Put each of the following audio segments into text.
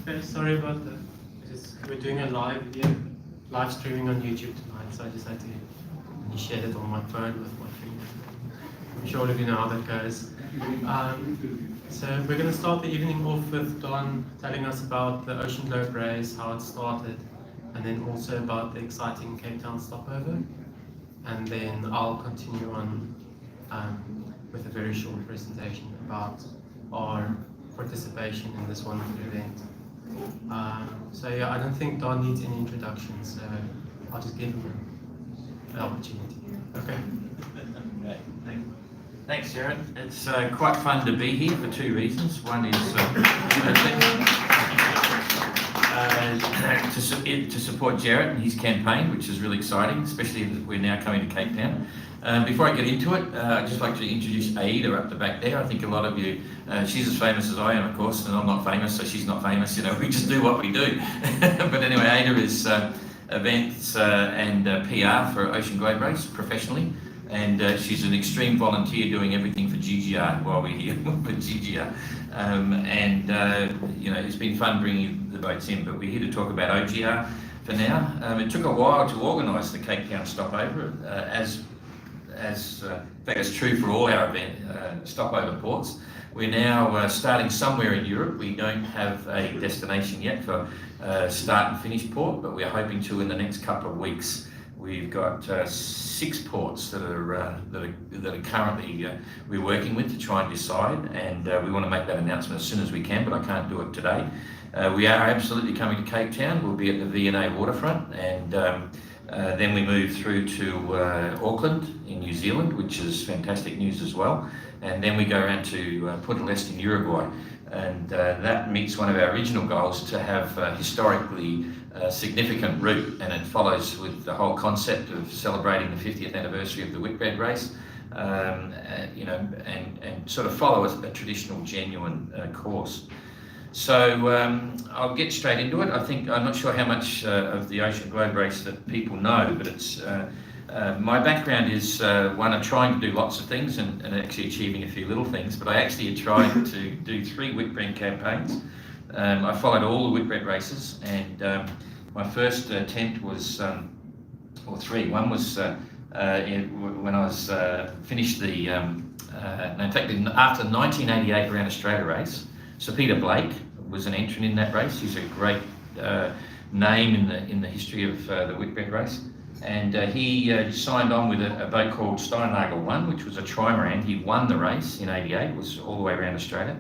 Okay, sorry about that. We're doing a live streaming on YouTube tonight, so I just had to initiate it on my phone with my finger. I'm sure all of you know how that goes. So we're going to start the evening off with Don telling us about the Ocean Globe race, how it started, and then also about the exciting Cape Town stopover. And then I'll continue on with a very short presentation about our participation in this wonderful event. So yeah, I don't think Don needs any introduction, so I'll just give him an opportunity. Okay. Okay. Thanks, Gerrit. It's quite fun to be here for two reasons. One is to support Gerrit and his campaign, which is really exciting, especially that we're now coming to Cape Town. Before I get into it, I'd just like to introduce Aida up the back there. I think a lot of you, she's as famous as I am, of course, and I'm not famous, so she's not famous. You know, we just do what we do. But anyway, Aida is events and PR for Ocean Globe Race professionally. And she's an extreme volunteer doing everything for GGR while we're here for GGR. You know, it's been fun bringing the boats in, but we're here to talk about OGR for now. It took a while to organise the Cape Town stopover, as that's true for all our event stopover ports. We're now starting somewhere in Europe. We don't have a destination yet for start and finish port, but we're hoping to in the next couple of weeks. We've got 6 ports that are currently we're working with to try and decide, and we want to make that announcement as soon as we can, but I can't do it today. We are absolutely coming to Cape Town. We'll be at the V&A waterfront, and then we move through to Auckland in New Zealand, which is fantastic news as well. And then we go around to Punta del Este in Uruguay, and that meets one of our original goals to have historically significant route, and it follows with the whole concept of celebrating the 50th anniversary of the Whitbread race, you know, and sort of follow a traditional, genuine course. So I'll get straight into it. I'm not sure how much of the Ocean Globe race that people know, but it's my background is one of trying to do lots of things and actually achieving a few little things, but I actually tried to do 3 Whitbread campaigns. I followed all the Whitbread races, and my first attempt was, or 3. One was when I was finished the, in fact, after the 1988 Round Australia race. Sir Peter Blake was an entrant in that race. He's a great name in the history of the Whitbread race. And he signed on with a boat called Steinlager 1, which was a trimaran. He won the race in '88. It was all the way around Australia,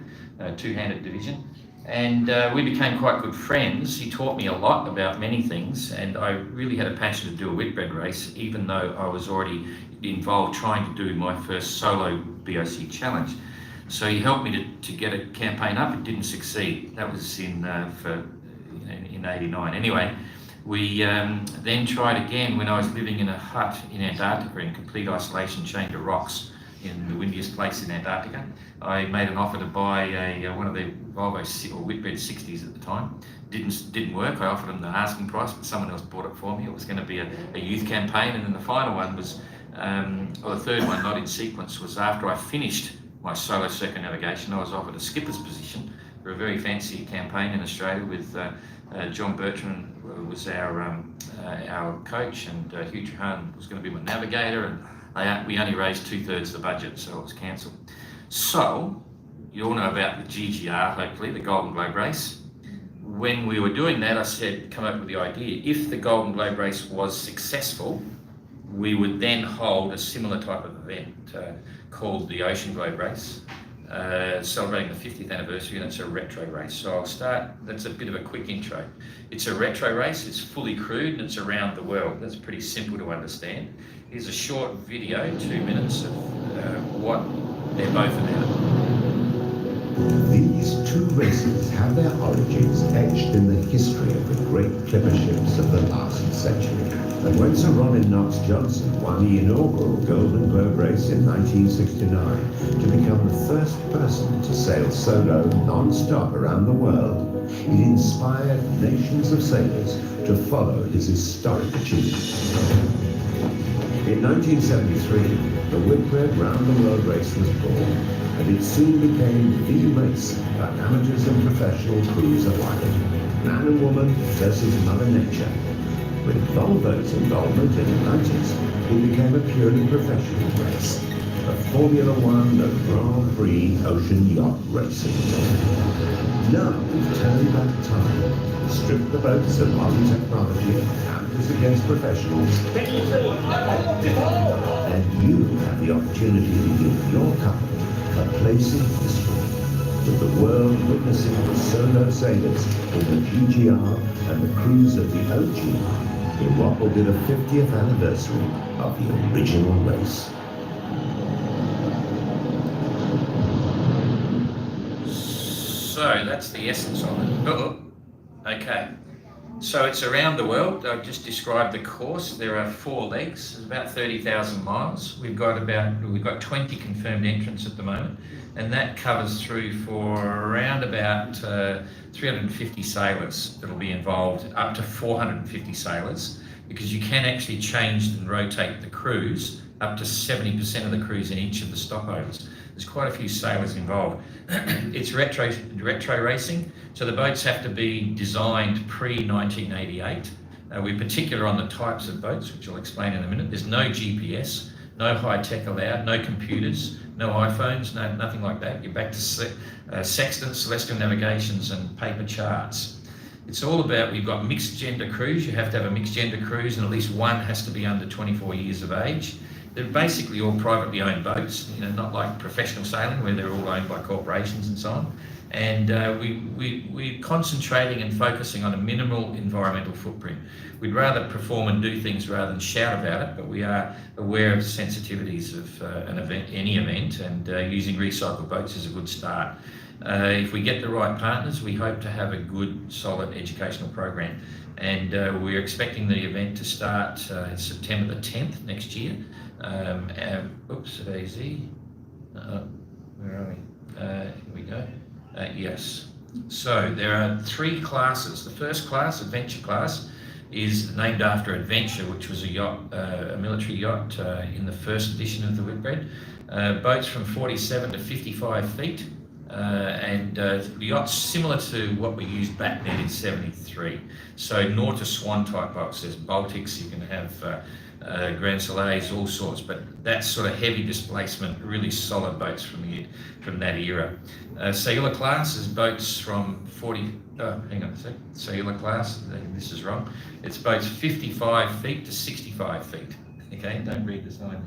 two-handed division. And we became quite good friends. He taught me a lot about many things, and I really had a passion to do a Whitbread race, even though I was already involved trying to do my first solo BOC challenge. So he helped me to get a campaign up. It didn't succeed. That was in '89. Anyway, we then tried again when I was living in a hut in Antarctica in complete isolation, chained to rocks in the windiest place in Antarctica. I made an offer to buy one of the Volvo or Whitbread 60s at the time. Didn't work. I offered them the asking price, but someone else bought it for me. It was going to be a youth campaign, and then the final one was, or the third one, not in sequence, was after I finished my solo circumnavigation. I was offered a skipper's position for a very fancy campaign in Australia with John Bertrand was our coach, and Hugh Trahan was going to be my navigator, and we only raised 2/3 of the budget, so it was cancelled. So you all know about the GGR, hopefully, the Golden Globe race. When we were doing that, I said, come up with the idea, if the Golden Globe race was successful, we would then hold a similar type of event called the Ocean Globe race, celebrating the 50th anniversary, and it's a retro race. So I'll start, that's a bit of a quick intro. It's a retro race, it's fully crewed, and it's around the world. That's pretty simple to understand. Here's a short video, 2 minutes, of what they're both about. These 2 races have their origins etched in the history of the great clipper ships of the last century. And when Sir Robin Knox Johnson won the inaugural Golden Globe race in 1969 to become the first person to sail solo non-stop around the world, it inspired nations of sailors to follow his historic achievement. In 1973, the Whitbread Round the World race was born. and it soon became the race that amateurs and professional crews alike. Man and woman versus Mother Nature. With Volvo's involvement in the 90s, it became a purely professional race. The Formula One of Grand Prix ocean yacht racing. Now we've turned back time, stripped the boats of modern technology, amateurs against professionals, and you have the opportunity to give your company a place in history, with the world witnessing the solo sailors in the GGR and the crews of the OGR in what will be the 50th anniversary of the original race. So that's the essence of it. Okay. So it's around the world. I've just described the course. There are 4 legs. It's about 30,000 miles. We've got 20 confirmed entrants at the moment, and that covers through for around about 350 sailors that'll be involved, up to 450 sailors, because you can actually change and rotate the crews up to 70% of the crews in each of the stopovers. There's quite a few sailors involved. It's retro racing, so the boats have to be designed pre-1988. We're particular on the types of boats, which I'll explain in a minute. There's no GPS, no high tech allowed, no computers, no iPhones, nothing like that. You're back to sextants, celestial navigations, and paper charts. It's all about, we've got mixed gender crews. You have to have a mixed gender cruise, and at least one has to be under 24 years of age. They're basically all privately owned boats, not like professional sailing where they're all owned by corporations and so on. And we're concentrating and focusing on a minimal environmental footprint. We'd rather perform and do things rather than shout about it, but we are aware of the sensitivities of any event, and using recycled boats is a good start. If we get the right partners, we hope to have a good, solid educational program. And we're expecting the event to start September the 10th next year. Oops, daisy. Where are we? Here we go. Yes. So there are 3 classes. The first class, Adventure class, is named after Adventure, which was a yacht, a military yacht in the first edition of the Whitbread. Boats from 47 to 55 feet. And the yacht's similar to what we used back then in 73. So Nauta Swan type boats. There's Baltics, you can have Grand Soleils, all sorts, but that's sort of heavy displacement, really solid boats from that era. Cellular class is boats from 40, hang on a sec, cellular class, this is wrong. It's boats 55 feet to 65 feet. Okay, don't read the sign.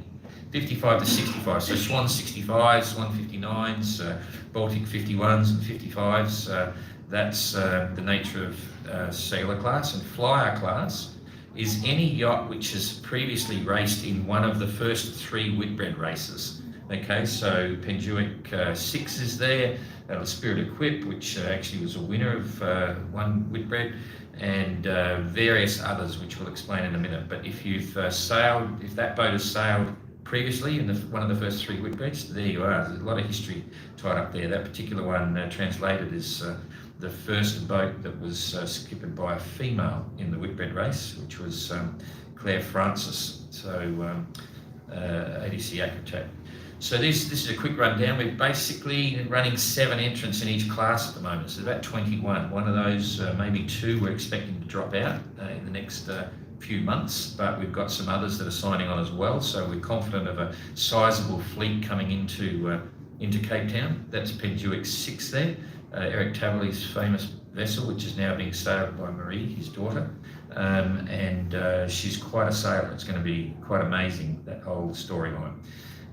55 to 65, so Swan 65s, Swan 59s, Baltic 51s and 55s, that's the nature of sailor class. And flyer class is any yacht which has previously raced in one of the first 3 Whitbread races. Okay, so Penjuic 6 is there, Spirit Equip, which actually was a winner of one Whitbread, and various others, which we'll explain in a minute. But if you've sailed, if that boat has sailed previously in one of the first 3 Whitbreads, there you are. There's a lot of history tied up there. That particular one translated is the first boat that was skippered by a female in the Whitbread race, which was Claire Francis, so ADC Acrotat. So this is a quick rundown. We're basically running 7 entrants in each class at the moment, so about 21. One of those, maybe 2, we're expecting to drop out in the next few months, but we've got some others that are signing on as well, so we're confident of a sizable fleet coming into Cape Town. That's Penjuic 6 there, Eric Taverley's famous vessel, which is now being sailed by Marie, his daughter, and she's quite a sailor. It's going to be quite amazing, that whole storyline.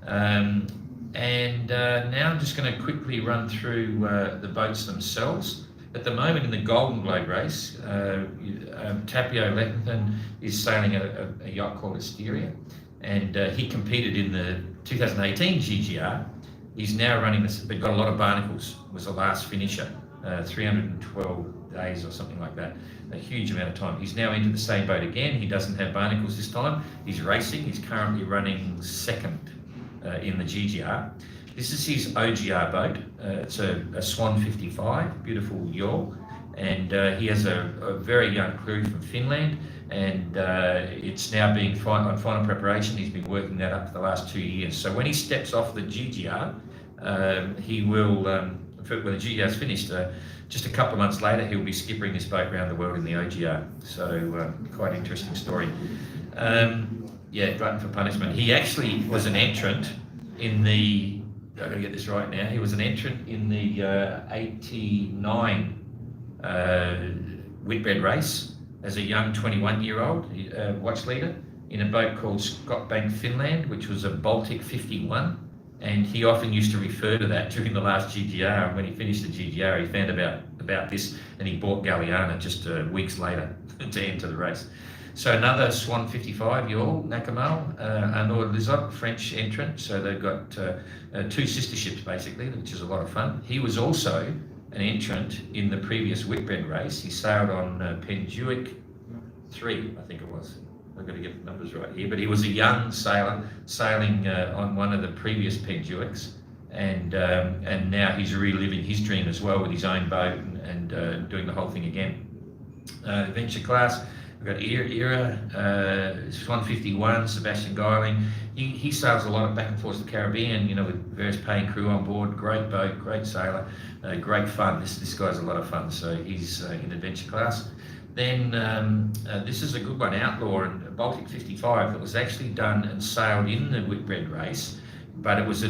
Now I'm just going to quickly run through the boats themselves. At the moment in the Golden Globe race, Tapio Lethenton is sailing a yacht called Asteria, and he competed in the 2018 GGR. He's now running this, but got a lot of barnacles, was the last finisher, 312 days or something like that, a huge amount of time. He's now into the same boat again. He doesn't have barnacles this time. He's racing. He's currently running 2nd in the GGR. This is his OGR boat. It's a Swan 55, beautiful yawl, and he has a very young crew from Finland, and it's now being on final preparation. He's been working that up for the last 2 years. So when he steps off the GGR, He will, when the GTR is finished, just a couple of months later, he'll be skippering this boat around the world in the OGR. So quite interesting story. Yeah, glutton for punishment. He actually was an entrant in the, I've got to get this right now, he was an entrant in the 89 Whitbread race as a young 21-year-old watch leader in a boat called Scottbank, Finland, which was a Baltic 51. And he often used to refer to that during the last GTR. And when he finished the GTR, he found about this, and he bought Galliana just weeks later to enter the race. So another Swan 55 yawl, Nakamal, Arnaud Lizot, French entrant. So they've got two sister ships basically, which is a lot of fun. He was also an entrant in the previous Whitbread race. He sailed on Penduic 3, I think it was. I've got to get the numbers right here, but he was a young sailor sailing on one of the previous Penduics, and now he's reliving his dream as well with his own boat and doing the whole thing again. Adventure class, we've got Era, Swan 51, Sebastian Geiling. He sails a lot back and forth to the Caribbean, with various paying crew on board. Great boat, great sailor, great fun. This guy's a lot of fun, so he's in adventure class. Then this is a good one, Outlaw and Baltic 55, that was actually done and sailed in the Whitbread race, but it was a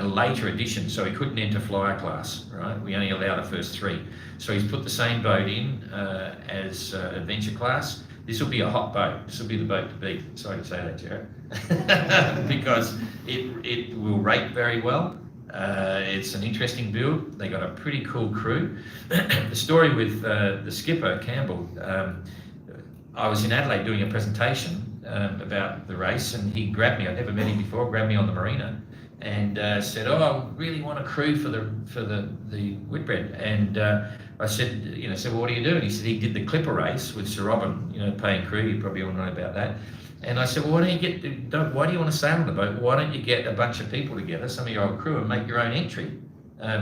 later edition, so he couldn't enter flyer class, right? We only allow the first 3. So he's put the same boat in as adventure class. This will be a hot boat. This will be the boat to beat. Sorry to say that, Gerrit. Because it will rate very well. It's an interesting build. They got a pretty cool crew. The story with the skipper, Campbell, I was in Adelaide doing a presentation about the race, and he grabbed me. I'd never met him before. Grabbed me on the marina and said, "Oh, I really want a crew for the Whitbread." And I said, "Well, what do you do?" And he said he did the Clipper race with Sir Robin, paying crew. You probably all know about that. And I said, well, why do you want to sail on the boat? Why don't you get a bunch of people together, some of your old crew, and make your own entry?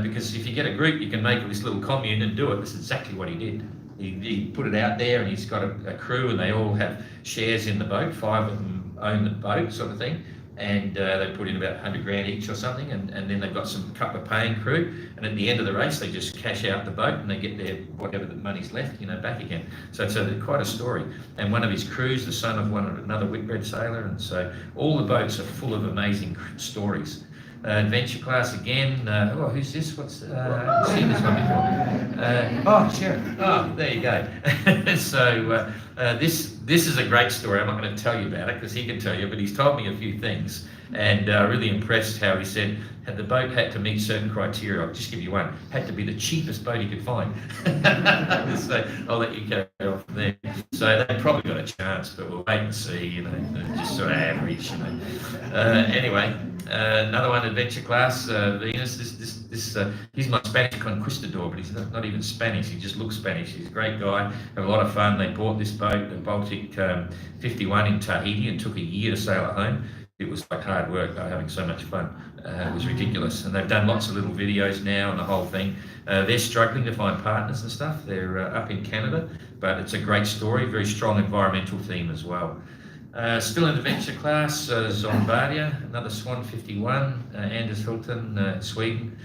Because if you get a group, you can make this little commune and do it. That's exactly what he did. He put it out there, and he's got a crew, and they all have shares in the boat. 5 of them own the boat, sort of thing. And they put in about 100 grand each or something, and then they've got some couple of paying crew, and at the end of the race they just cash out the boat and they get their whatever the money's left, back again. So it's quite a story. And one of his crews, the son of another Whitbread sailor, and so all the boats are full of amazing stories. Adventure class again. Who's this? I've seen this one before. Gerrit. Oh, there you go. So this is a great story. I'm not going to tell you about it because he can tell you, but he's told me a few things, and really impressed how he said the boat had to meet certain criteria. I'll just give you one. Had to be the cheapest boat he could find. So I'll let you carry on from there. So they probably got a chance, but we'll wait and see. Just sort of average. Anyway. Another one, adventure class, Venus. He's my Spanish conquistador, but he's not even Spanish. He just looks Spanish. He's a great guy. Have a lot of fun. They bought this boat, the Baltic 51 in Tahiti, and took a year to sail it home. It was like hard work. They were having so much fun. It was ridiculous. And they've done lots of little videos now and the whole thing. They're struggling to find partners and stuff. They're up in Canada, but it's a great story. Very strong environmental theme as well. Still in adventure class, Zombardia, another Swan 51, Anders Hilton, Sweden.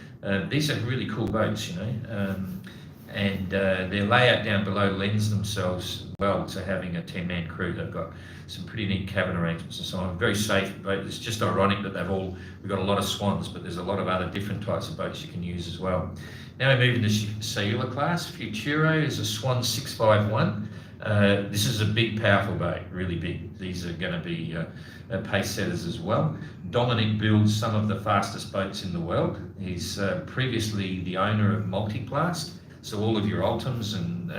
These are really cool boats, and their layout down below lends themselves well to having a 10-man crew. They've got some pretty neat cabin arrangements and so on. Very safe boat. It's just ironic that we've got a lot of Swans, but there's a lot of other different types of boats you can use as well. Now we're moving to Sayula class. Futuro is a Swan 651. This is a big, powerful boat, really big. These are going to be pace setters as well. Dominic builds some of the fastest boats in the world. He's previously the owner of Multiplast, so all of your Ultims and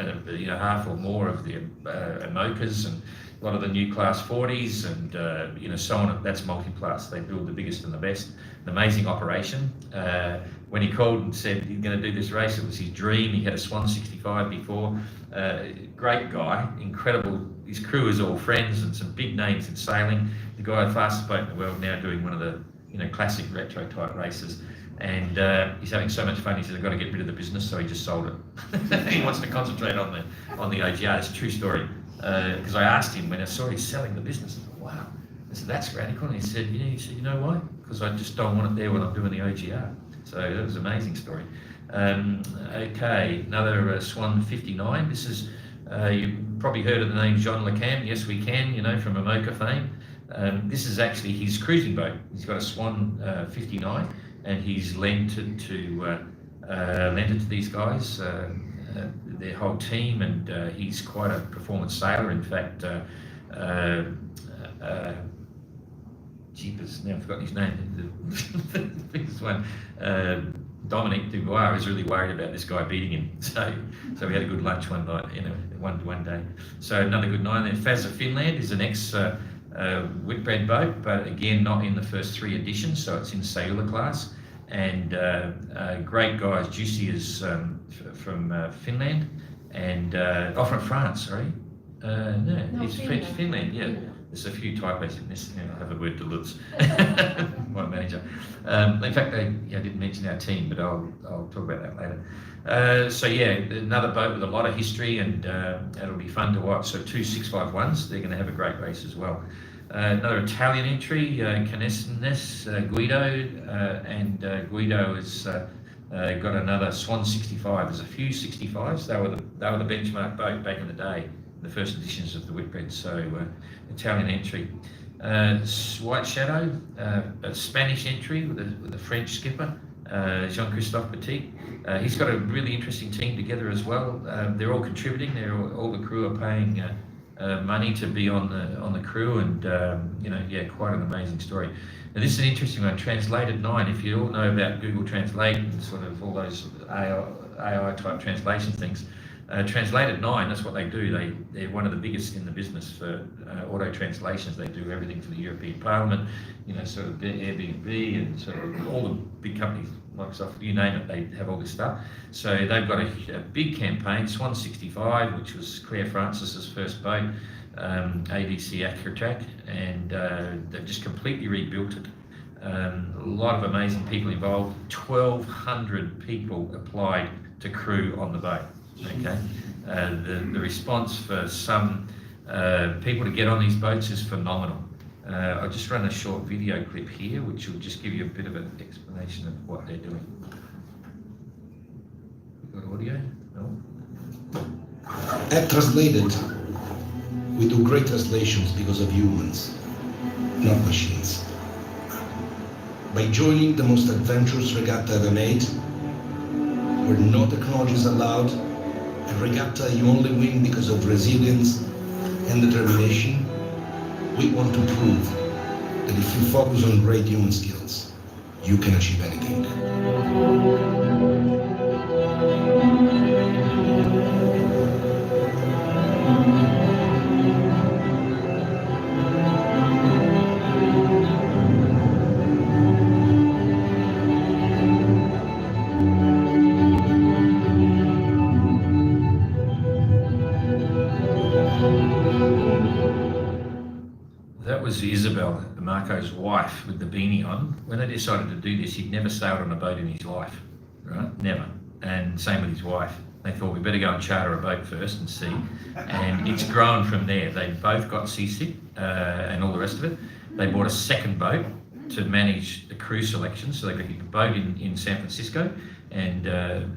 half or more of the Amokas and a lot of the new Class 40s and so on. That's Multiplast. They build the biggest and the best. An amazing operation. When he called and said he's going to do this race, it was his dream. He had a Swan 65 before. Great guy, incredible. His crew is all friends and some big names in sailing. The guy, the fastest boat in the world, now doing one of the classic retro type races. And he's having so much fun. He said, I've got to get rid of the business, so he just sold it. He wants to concentrate on the OGR. It's a true story. Because I asked him when I saw he's selling the business, I thought, wow. I said, that's radical. And he said, you know why? Because I just don't want it there when I'm doing the OGR. So that was an amazing story. Okay, another Swan 59. This is, you've probably heard of the name John Le Cam. Yes, we can, you know, from Amoka fame. This is actually his cruising boat. He's got a Swan 59, and he's lent it to these guys, their whole team, and he's quite a performance sailor. In fact, Jeepers, now I've forgotten his name, the biggest one, Dominic Dubois is really worried about this guy beating him. So we had a good lunch one night, you know, one day. So another good night. And then Fazza Finland is an Whitbread boat, but again, not in the first 3 editions, so it's in Sailor class. And great guys, Juicy is from Finland, and from France, sorry. No, it's French, Finland, yeah. There's a few typos in this. I'll have a word to Lutz, my manager. In fact, I didn't mention our team, but I'll talk about that later. So yeah, another boat with a lot of history, and it'll be fun to watch. So 2 651s, they're going to have a great race as well. Another Italian entry, Canesnes, Guido, and Guido has got another Swan 65. There's a few 65s. They were the benchmark boat back in the day, the first editions of the Whitbread. So Italian entry. White Shadow, a Spanish entry with a French skipper, Jean-Christophe Petit. He's got a really interesting team together as well. They're all contributing. All the crew are paying money to be on the crew, and you know, yeah, quite an amazing story. Now this is an interesting one. Translated 9. If you all know about Google Translate and sort of all those AI type translation things, Translated 9, that's what they do. They're one of the biggest in the business for auto translations. They do everything for the European Parliament, you know, sort of Airbnb and sort of all the big companies, Microsoft, you name it, they have all this stuff. So they've got a big campaign, Swan 65, which was Claire Francis's first boat, ADC Acrotrack, and they've just completely rebuilt it. A lot of amazing people involved. 1,200 people applied to crew on the boat. Okay, the response for some people to get on these boats is phenomenal. I'll just run a short video clip here, which will just give you a bit of an explanation of what they're doing. You got audio? No? At Translated, we do great translations because of humans, not machines. By joining the most adventurous regatta ever made, where no technology is allowed, a regatta you only win because of resilience and determination, we want to prove that if you focus on great human skills, you can achieve anything. Isabel, Marco's wife, with the beanie on. When they decided to do this, he'd never sailed on a boat in his life, right? Never. And same with his wife. They thought we better go and charter a boat first and see. And it's grown from there. They both got seasick and all the rest of it. They bought a second boat to manage the crew selection. So they got a boat in San Francisco, and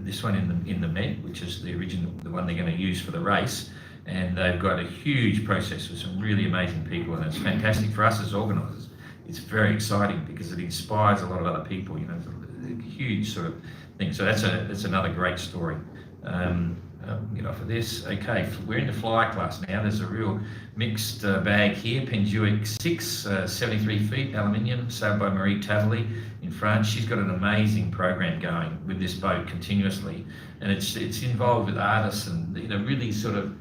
this one in the Med, which is the one they're going to use for the race. And they've got a huge process with some really amazing people, and it's fantastic for us as organisers. It's very exciting because it inspires a lot of other people, you know, a huge sort of thing. So that's another great story. Get off of this. Okay, we're in the fly class now. There's a real mixed bag here. Penduic 6, 73 feet, aluminium, sailed by Marie Taverly in France. She's got an amazing program going with this boat continuously, and it's involved with artists and, you know, really sort of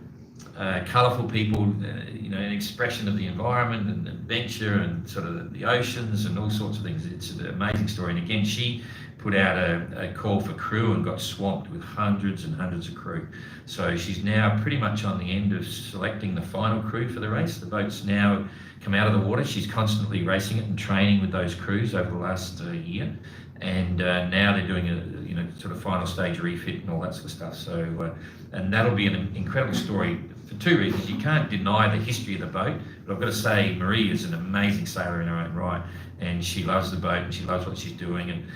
colourful people, you know, an expression of the environment and adventure and sort of the oceans and all sorts of things. It's an amazing story. And again, she put out a call for crew and got swamped with hundreds and hundreds of crew. So she's now pretty much on the end of selecting the final crew for the race. The boat's now come out of the water. She's constantly racing it and training with those crews over the last year. And now they're doing a, you know, sort of final stage refit and all that sort of stuff. So, and that'll be an incredible story for 2 reasons. You can't deny the history of the boat, but I've got to say Marie is an amazing sailor in her own right, and she loves the boat and she loves what she's doing, and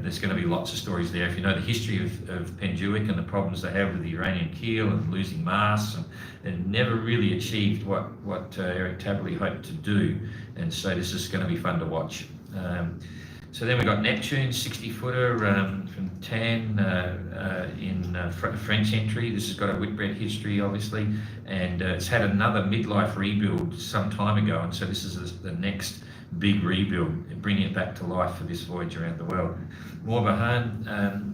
there's going to be lots of stories there. If you know the history of Penduic and the problems they have with the Iranian keel and losing masts, and never really achieved what Eric Taberley hoped to do, and so this is going to be fun to watch. So then we got Neptune, 60-footer from Tan in French entry. This has got a Whitbread history, obviously, and it's had another midlife rebuild some time ago, and so this is the next big rebuild, bringing it back to life for this voyage around the world. Morbahan,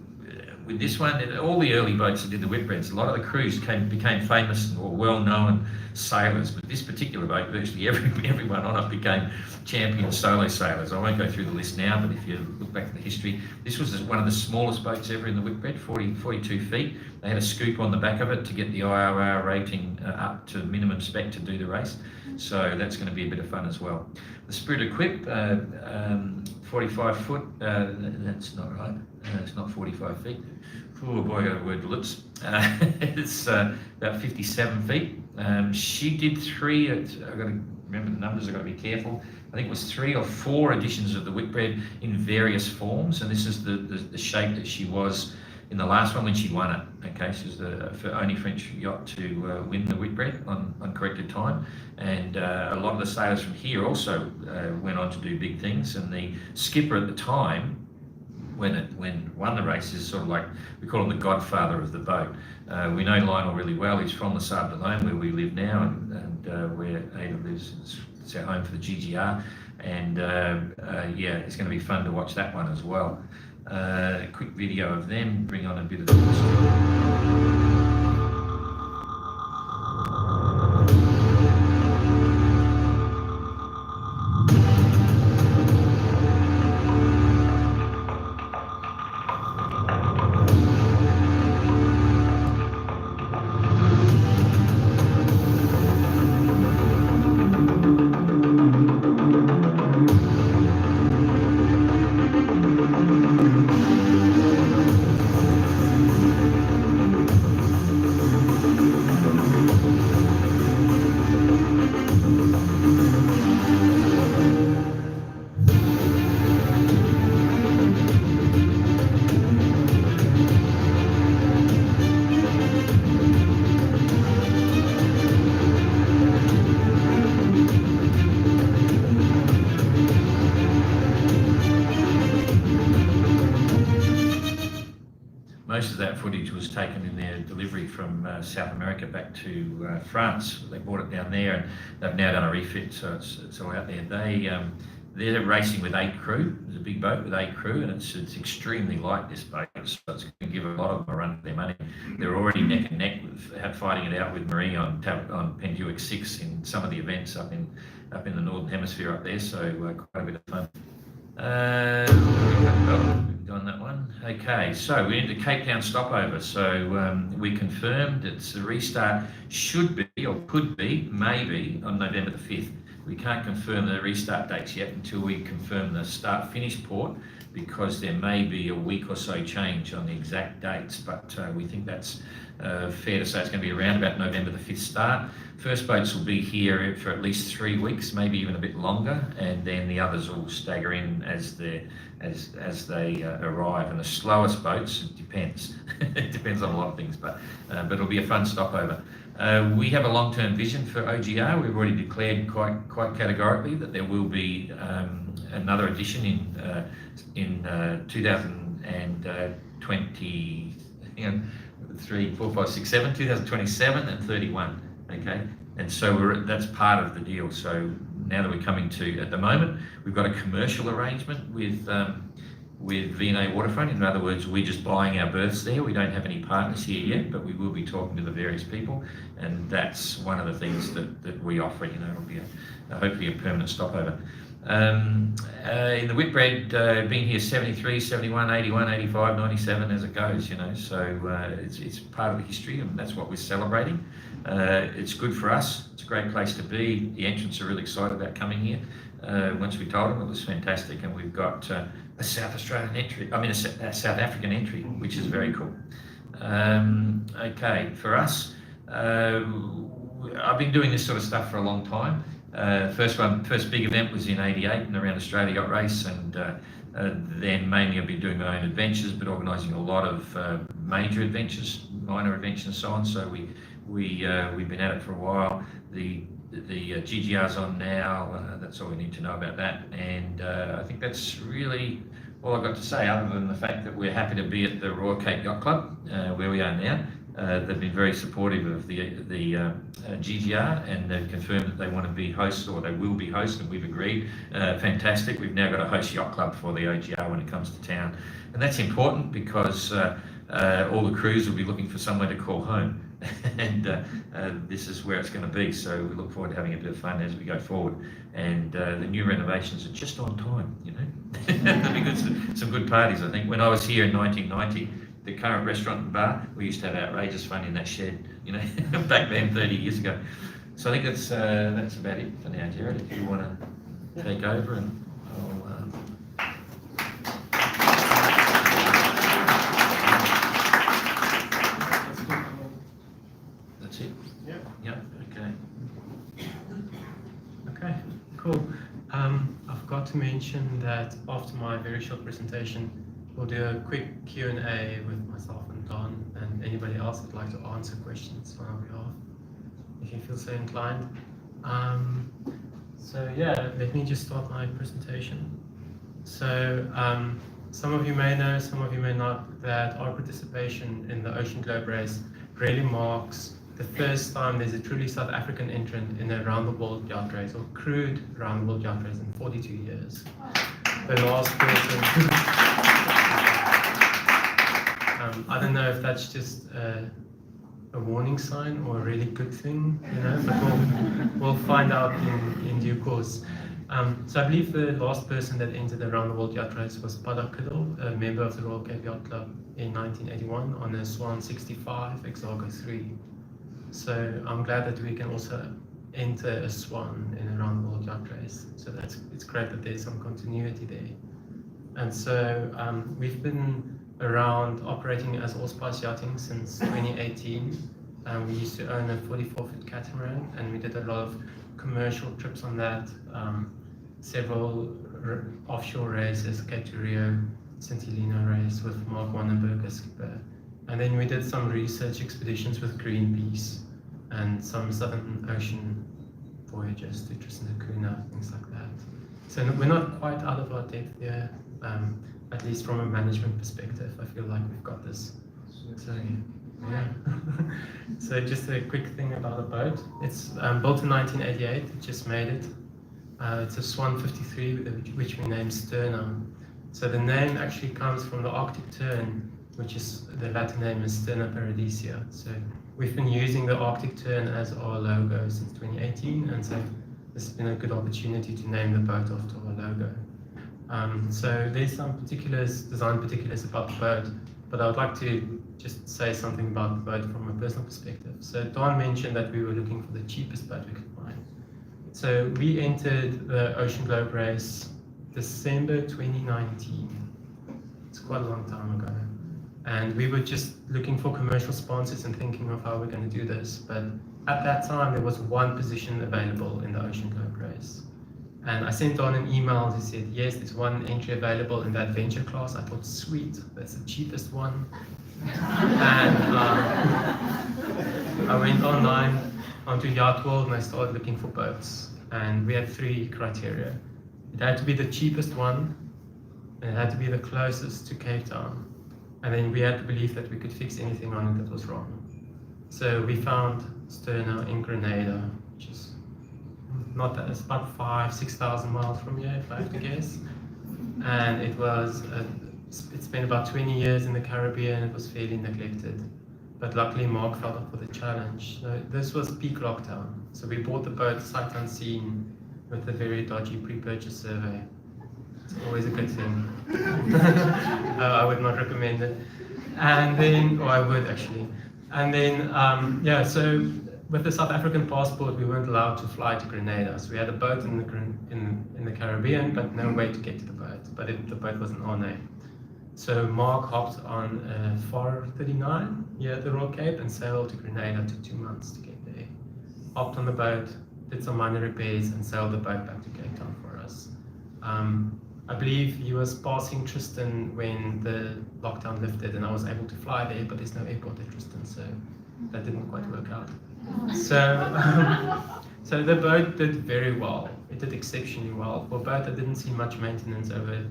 with this one, all the early boats that did the Whitbreads, a lot of the crews became famous or well-known sailors, but this particular boat, virtually everyone on it became champion solo sailors. I won't go through the list now, but if you look back at the history, this was one of the smallest boats ever in the Whitbread, 42 feet. They had a scoop on the back of it to get the IRR rating up to minimum spec to do the race. So that's going to be a bit of fun as well. The Spirit Equip, 45 foot, that's not right, it's not 45 feet. Oh boy, I got a word to lips. It's about 57 feet. She did three, I've got to remember the numbers, I've got to be careful. I think it was 3 or 4 editions of the Whitbread in various forms, and this is the shape that she was in the last one when she won it. Okay, she was the only French yacht to win the Whitbread on corrected time, and a lot of the sailors from here also went on to do big things, and the skipper at the time, when won the race, is sort of like, we call him the godfather of the boat. We know Lionel really well. He's from the Sable d'Olonne, where we live now, and where Ada lives. It's our home for the GGR, and yeah, it's going to be fun to watch that one as well. A quick video of them, bring on a bit of the history. Most of that footage was taken in their delivery from South America back to France. They bought it down there, and they've now done a refit, so it's all out there. They're racing with 8 crew. It's a big boat with 8 crew, and it's extremely light, this boat, so it's going to give a lot of them a run for their money. They're already neck and neck with fighting it out with Marie on Penduic 6 in some of the events up in the Northern Hemisphere up there, so quite a bit of fun. We've done that one. Okay, so we're into Cape Town stopover. So we confirmed that the restart should be, or could be, maybe on November the 5th. We can't confirm the restart dates yet until we confirm the start-finish port, because there may be a week or so change on the exact dates, but we think that's fair to say it's going to be around about November the 5th start. First boats will be here for at least 3 weeks, maybe even a bit longer, and then the others will stagger in as they arrive. And the slowest boats, it depends. It depends on a lot of things, but it'll be a fun stopover. We have a long-term vision for OGR. We've already declared quite categorically that there will be another edition in 2020. 3, 4, 5, 6, 7, 2027 and 31. Okay, and so that's part of the deal. So now that we're coming to, at the moment, we've got a commercial arrangement with V&A Waterfront. In other words, we're just buying our berths there. We don't have any partners here yet, but we will be talking to the various people, and that's one of the things that we offer. You know, it'll be hopefully a permanent stopover. In the Whitbread, been here 73, 71, 81, 85, 97 as it goes, you know, so it's part of the history, and that's what we're celebrating. It's good for us. It's a great place to be. The entrants are really excited about coming here. Once we told them, it was fantastic, and we've got a South Australian entry, a South African entry, which is very cool. Okay, for us, I've been doing this sort of stuff for a long time. First big event was in '88 and around Australia Yacht Race, and then mainly I've been doing my own adventures, but organising a lot of major adventures, minor adventures, and so on. So we've been at it for a while. The GGR's on now. That's all we need to know about that, and I think that's really all I've got to say, other than the fact that we're happy to be at the Royal Cape Yacht Club, where we are now. They've been very supportive of the GGR, and they've confirmed that they want to be hosts, or they will be hosts, and we've agreed. Fantastic. We've now got a host yacht club for the OGR when it comes to town, and that's important because all the crews will be looking for somewhere to call home, and this is where it's going to be. So we look forward to having a bit of fun as we go forward. And the new renovations are just on time, you know. There'll be some good parties, I think. When I was here in 1990, the current restaurant and bar, we used to have outrageous fun in that shed, you know, back then 30 years ago. So I think that's about it for now, Gerrit. If you want to take over, and I'll. That's it. Yeah. Yep. Okay. Okay, cool. I've got to mention that after my very short presentation, we'll do a quick Q&A with myself and Don, and anybody else that'd like to answer questions on our behalf, if you feel so inclined. So yeah, let me just start my presentation. So some of you may know, some of you may not, that our participation in the Ocean Globe Race really marks the first time there's a truly South African entrant in a round-the-world yacht race, or crewed round-the-world yacht race, in 42 years. The last person... I don't know if that's just a warning sign or a really good thing, you know, but we'll find out in due course. So I believe the last person that entered the Round the World Yacht Race was Padda Kiddle, a member of the Royal Cape Yacht Club in 1981 on a Swan 65 Exargo 3. So I'm glad that we can also enter a Swan in a Round the World Yacht Race. So it's great that there's some continuity there. And so we've been around operating as Allspice Yachting since 2018. We used to own a 44-foot catamaran, and we did a lot of commercial trips on that, several offshore races, Cape to Rio, St. Helena race with Mark Wanenberg as skipper. And then we did some research expeditions with Greenpeace and some Southern Ocean voyages to Tristan da Cunha, things like that. So we're not quite out of our depth here. At least from a management perspective, I feel like we've got this. So, yeah. So just a quick thing about the boat. It's built in 1988, it just made it. It's a Swan 53, which we named Sterna. So the name actually comes from the Arctic tern, which is, the Latin name is Sterna paradisia. So we've been using the Arctic tern as our logo since 2018, and so this has been a good opportunity to name the boat after our logo. So there's some design particulars about the boat, but I would like to just say something about the boat from a personal perspective. So Don mentioned that we were looking for the cheapest boat we could find. So we entered the Ocean Globe Race December 2019. It's quite a long time ago. And we were just looking for commercial sponsors and thinking of how we're going to do this. But at that time, there was one position available in the Ocean Globe Race. And I sent on an email that said, yes, there's one entry available in the adventure class. I thought, sweet, that's the cheapest one. And I went online onto Yacht World and I started looking for boats. And we had 3 criteria. It had to be the cheapest one, and it had to be the closest to Cape Town. And then we had to believe that we could fix anything on it that was wrong. So we found Sterna in Grenada, which is not that, it's about 5,000-6,000 miles from here, if I have to guess. And it spent about 20 years in the Caribbean. It was fairly neglected, but luckily Mark felt up for the challenge. So this was peak lockdown, so we bought the boat sight unseen with a very dodgy pre-purchase survey. It's always a good thing. I would not recommend it. And then, or I would actually. And then, yeah, so with the South African passport, we weren't allowed to fly to Grenada. So we had a boat in the Caribbean, but no way to get to the boat. But the boat was in our name. So Mark hopped on a FAR 39 here at the Royal Cape and sailed to Grenada. Took 2 months to get there. Hopped on the boat, did some minor repairs, and sailed the boat back to Cape Town for us. I believe he was passing Tristan when the lockdown lifted, and I was able to fly there, but there's no airport at Tristan, so that didn't quite work out. So the boat did very well. It did exceptionally well. For a boat that didn't see much maintenance over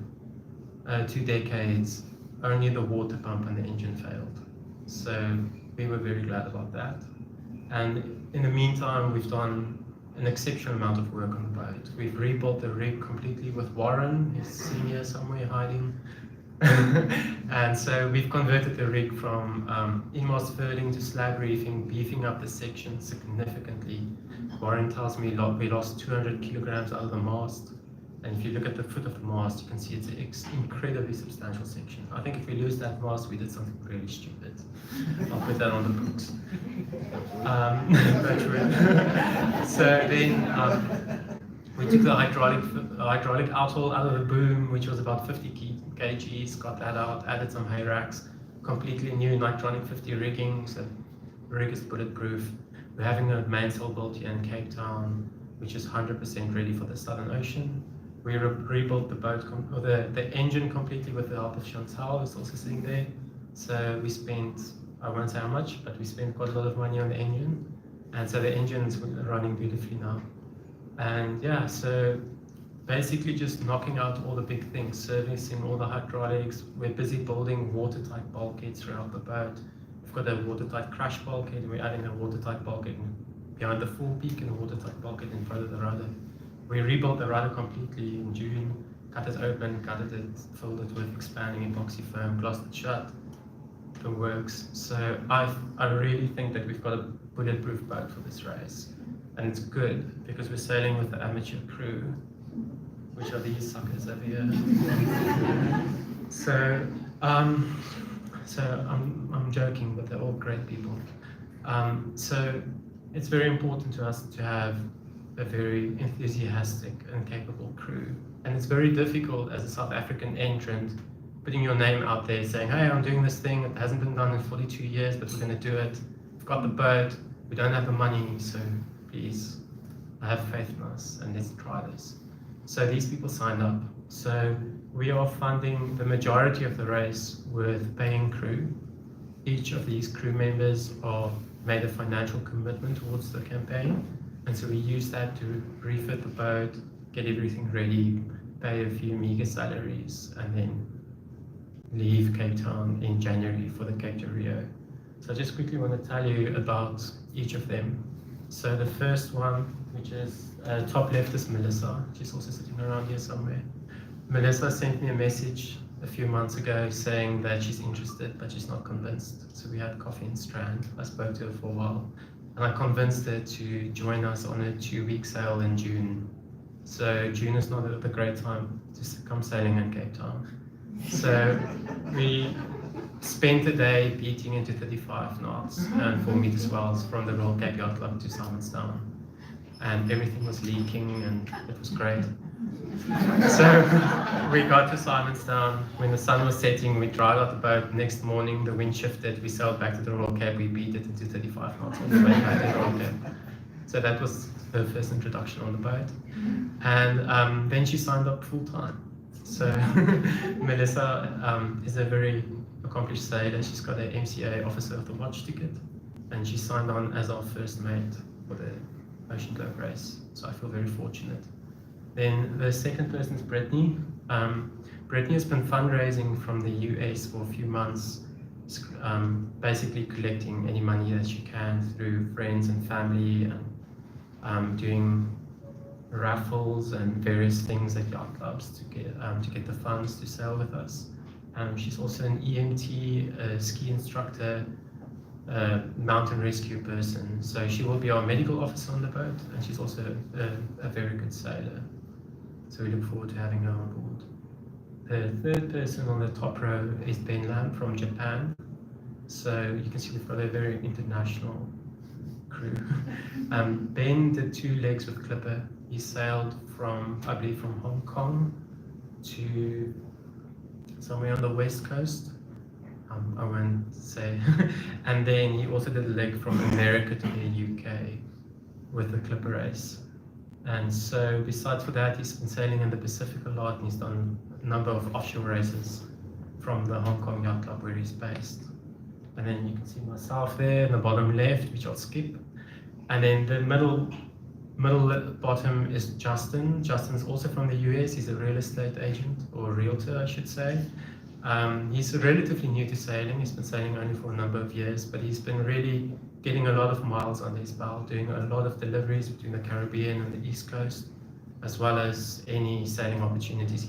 2 decades, only the water pump and the engine failed. So we were very glad about that. And in the meantime, we've done an exceptional amount of work on the boat. We've rebuilt the rig completely with Warren. He's sitting here somewhere hiding. And so we've converted the rig from in-mast furling to slab reefing, beefing up the section significantly. Warren tells me we lost 200 kilograms out of the mast. And if you look at the foot of the mast, you can see it's an incredibly substantial section. I think if we lose that mast, we did something really stupid. I'll put that on the books. So then we took the hydraulic outhaul out of the boom, which was about 50 kgs, got that out, added some hay racks, completely new Nitronic 50 rigging, so the rig is bulletproof. We're having a mainsail built here in Cape Town, which is 100% ready for the Southern Ocean. We rebuilt the boat, or the engine completely with the help of Chantal, who's also sitting there. So we spent, I won't say how much, but we spent quite a lot of money on the engine. And so the engine's running beautifully now. And yeah, so basically just knocking out all the big things, servicing all the hydraulics. We're busy building watertight bulkheads throughout the boat. We've got a watertight crash bulkhead, we're adding a watertight bulkhead behind the forepeak and a watertight bulkhead in front of the rudder. We rebuilt the rudder completely in June, cut it open, gutted it, filled it with expanding epoxy foam, glossed it shut. It works. So I really think that we've got a bulletproof boat for this race. And it's good because we're sailing with the amateur crew, which are these suckers over here. So I'm joking, but they're all great people. So it's very important to us to have a very enthusiastic and capable crew. And it's very difficult as a South African entrant, putting your name out there saying, hey, I'm doing this thing, it hasn't been done in 42 years, but we're gonna do it. We've got the boat, we don't have the money, so please, have faith in us and let's try this. So these people signed up. So we are funding the majority of the race with paying crew. Each of these crew members are made a financial commitment towards the campaign. And so we use that to refit the boat, get everything ready, pay a few meager salaries, and then leave Cape Town in January for the Cape to Rio. So I just quickly want to tell you about each of them. So the first one, which is top left, is Melissa. She's also sitting around here somewhere. Melissa sent me a message a few months ago saying that she's interested, but she's not convinced. So we had coffee in Strand. I spoke to her for a while. And I convinced her to join us on a 2-week sail in June. So June is not a great time to come sailing in Cape Town. So we spent the day beating into 35 knots and 4 meter swells from the Royal Cape Yacht Club to Simonstown. And everything was leaking and it was great. So we got to Simonstown. When the sun was setting, we dried out the boat. Next morning, the wind shifted. We sailed back to the Royal Cape. We beat it into 35 knots on the way back to the Royal Cape. So that was her first introduction on the boat. And then she signed up full time. So Melissa is a very accomplished sailor. She's got an MCA Officer of the Watch ticket. And she signed on as our first mate for the Ocean Globe race. So I feel very fortunate. Then the second person is Brittany. Brittany has been fundraising from the US for a few months, basically collecting any money that she can through friends and family and doing raffles and various things at yacht clubs to get the funds to sail with us. She's also an EMT, a ski instructor, mountain rescue person. So she will be our medical officer on the boat, and she's also a very good sailor. So we look forward to having her on board. The third person on the top row is Ben Lam from Japan. So you can see we've got a very international crew. Ben did 2 legs with Clipper. He sailed from, I believe, from Hong Kong to somewhere on the west coast. I won't say. And then he also did a leg from America to the UK with the Clipper race. And so besides for that, he's been sailing in the Pacific a lot, and he's done a number of offshore races from the Hong Kong Yacht Club where he's based. And then you can see myself there in the bottom left, which I'll skip. And then the middle bottom is Justin. Justin's also from the US. He's a real estate agent, or a realtor, I should say. He's relatively new to sailing. He's been sailing only for a number of years, but he's been really getting a lot of miles under his belt, doing a lot of deliveries between the Caribbean and the East Coast, as well as any sailing opportunities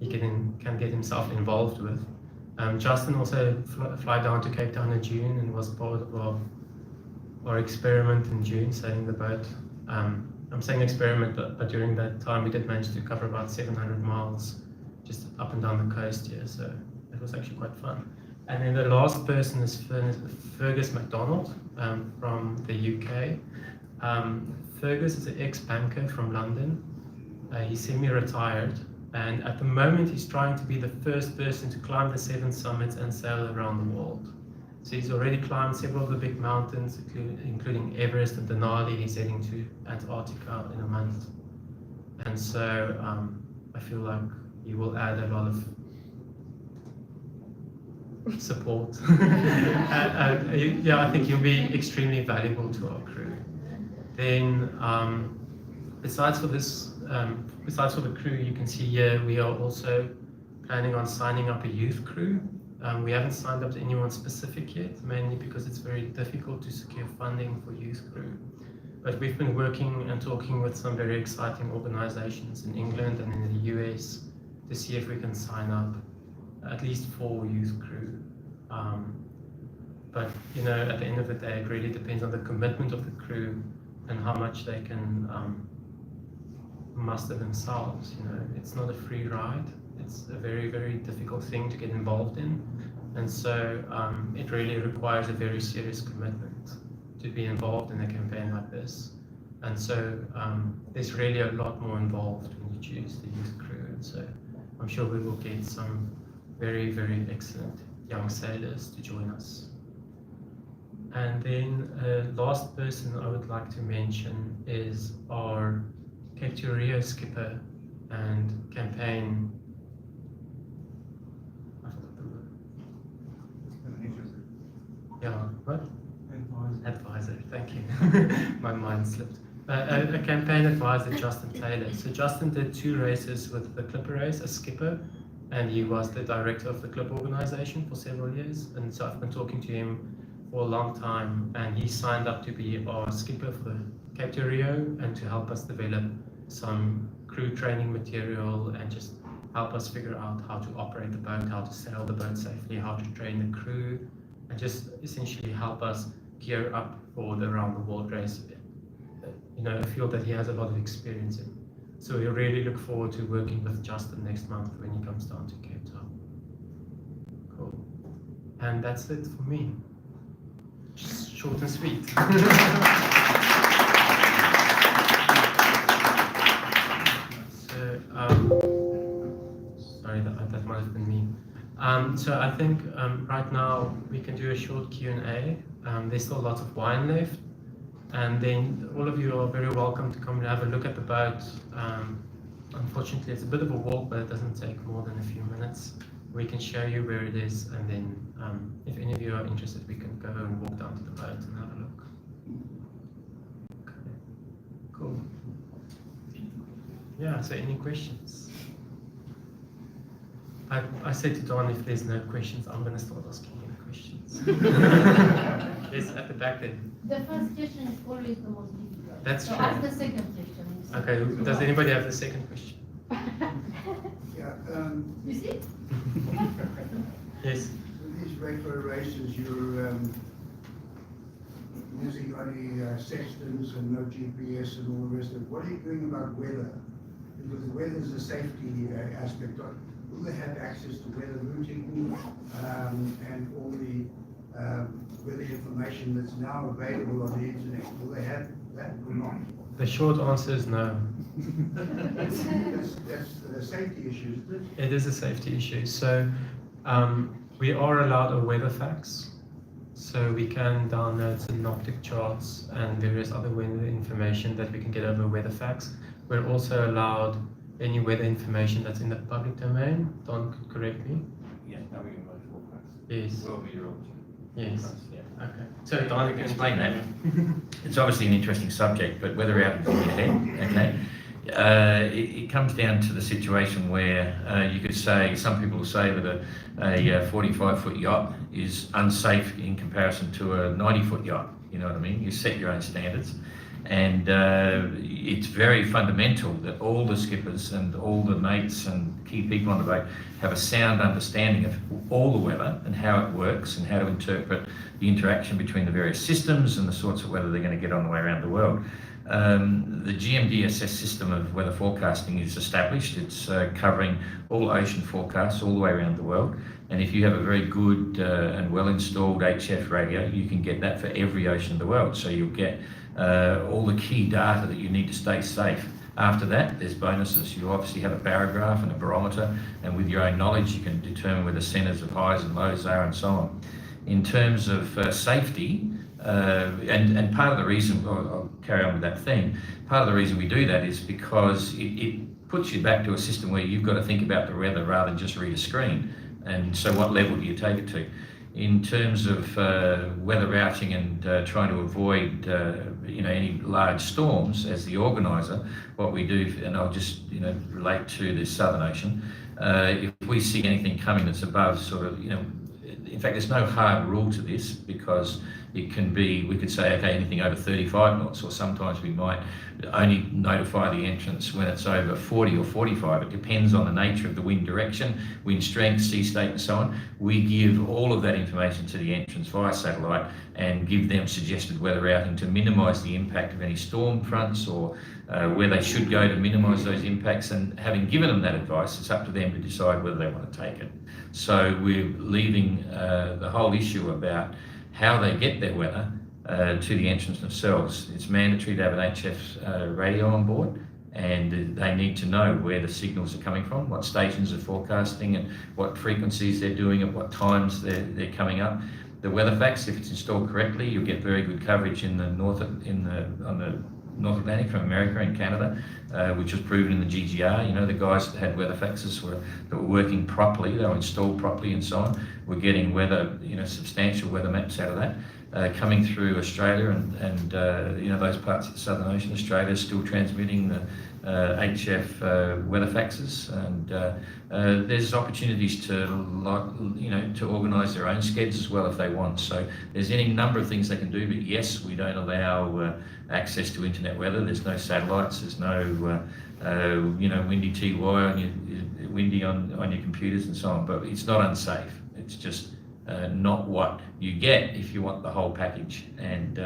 he can get himself involved with. Justin also flew down to Cape Town in June and was part of our experiment in June, sailing the boat. I'm saying experiment, but during that time we did manage to cover about 700 miles just up and down the coast here, so it was actually quite fun. And then the last person is Fergus MacDonald from the UK. Fergus is an ex-banker from London. He's semi-retired, and at the moment he's trying to be the first person to climb the 7 summits and sail around the world. So he's already climbed several of the big mountains, including Everest and Denali. He's heading to Antarctica in a month. And so I feel like he will add a lot of support. Yeah, I think he'll be extremely valuable to our crew. Then besides for the crew, you can see here we are also planning on signing up a youth crew. We haven't signed up to anyone specific yet, mainly because it's very difficult to secure funding for youth crew. But we've been working and talking with some very exciting organizations in England and in the US to see if we can sign up at least 4 youth crew. But you know, at the end of the day, it really depends on the commitment of the crew and how much they can muster themselves. You know, it's not a free ride. It's a very, very difficult thing to get involved in, and so it really requires a very serious commitment to be involved in a campaign like this. And so there's really a lot more involved when you choose the youth crew, and so I'm sure we will get some very, very excellent young sailors to join us. And then last person I would like to mention is our Cape to Rio skipper and campaign. Yeah, what? Advisor, thank you. My mind slipped. A campaign advisor, Justin Taylor. So Justin did 2 races with the Clipper race as skipper, and he was the director of the Clipper organization for several years. And so I've been talking to him for a long time, and he signed up to be our skipper for the Cape to Rio and to help us develop some crew training material and just help us figure out how to operate the boat, how to sail the boat safely, how to train the crew, and just essentially help us gear up for the around the world race. You know, a field that he has a lot of experience in. So we really look forward to working with Justin next month when he comes down to Cape Town. Cool. And that's it for me. Just short and sweet. So, sorry, that might have been me. So I think right now we can do a short Q&A. There's still lots of wine left, and then all of you are very welcome to come and have a look at the boat. Unfortunately, it's a bit of a walk, but it doesn't take more than a few minutes. We can show you where it is, and then if any of you are interested, we can go and walk down to the boat and have a look. Okay. Cool. Yeah, so any questions? I said to Don, if there's no questions, I'm going to start asking you questions. Yes, at the back there. The first question is always the most difficult. That's so true. ask the second question. Okay, does anybody have the second question? Yeah, You see? Yes. with these regular races, you're using only sextants and no GPS and all the rest of it. What are you doing about weather? Because the weather is a safety aspect of it. Will they have access to weather routing and all the weather information that's now available on the internet? Will they have that or not? The short answer is no. That's a safety issue, isn't it? It is a safety issue. So we are allowed a weather fax. So we can download synoptic charts and various other weather information that we can get over weather facts. We're also allowed any weather information that's in the public domain. Don could correct me. Yeah, now we can go forecast. Yes. Well, meteorology. Yes. Yeah. Okay. So Don can Explain that. It's obviously an interesting subject, but whether out in your head, okay, it comes down to the situation where you could say, some people say that a 45-foot yacht is unsafe in comparison to a 90-foot yacht. You know what I mean? You set your own standards. And it's very fundamental that all the skippers and all the mates and key people on the boat have a sound understanding of all the weather and how it works and how to interpret the interaction between the various systems and the sorts of weather they're going to get on the way around the world. The GMDSS system of weather forecasting is established. It's covering all ocean forecasts all the way around the world. And if you have a very good and well-installed HF radio, you can get that for every ocean in the world. So you'll get all the key data that you need to stay safe. After that, there's bonuses. You obviously have a barograph and a barometer, and with your own knowledge, you can determine where the centres of highs and lows are and so on. In terms of safety, and part of the reason, I'll carry on with that theme, part of the reason we do that is because it puts you back to a system where you've got to think about the weather rather than just read a screen. And so what level do you take it to? In terms of weather routing and trying to avoid any large storms, as the organiser, what we do, and I'll just relate to the Southern Ocean, if we see anything coming that's above sort of, in fact there's no hard rule to this, because it can be, we could say, okay, anything over 35 knots, or sometimes we might only notify the entrance when it's over 40 or 45. It depends on the nature of the wind direction, wind strength, sea state and so on. We give all of that information to the entrance via satellite and give them suggested weather routing to minimise the impact of any storm fronts, or where they should go to minimise those impacts. And having given them that advice, it's up to them to decide whether they want to take it. So we're leaving the whole issue about how they get their weather to the entrance themselves. It's mandatory to have an HF radio on board, and they need to know where the signals are coming from, what stations are forecasting and what frequencies they're doing at what times they're coming up. The weather facts, if it's installed correctly, you'll get very good coverage in the on the North Atlantic from America and Canada, which was proven in the GGR. The guys that had weather faxes that were working properly, they were installed properly and so on. We're getting weather, substantial weather maps out of that. Coming through Australia and those parts of the Southern Ocean, Australia is still transmitting the HF weather faxes, and there's opportunities to organise their own skeds as well if they want. So there's any number of things they can do, but yes, we don't allow access to internet weather. There's no satellites. There's no windy TY windy on your computers and so on. But it's not unsafe. It's just not what you get if you want the whole package. And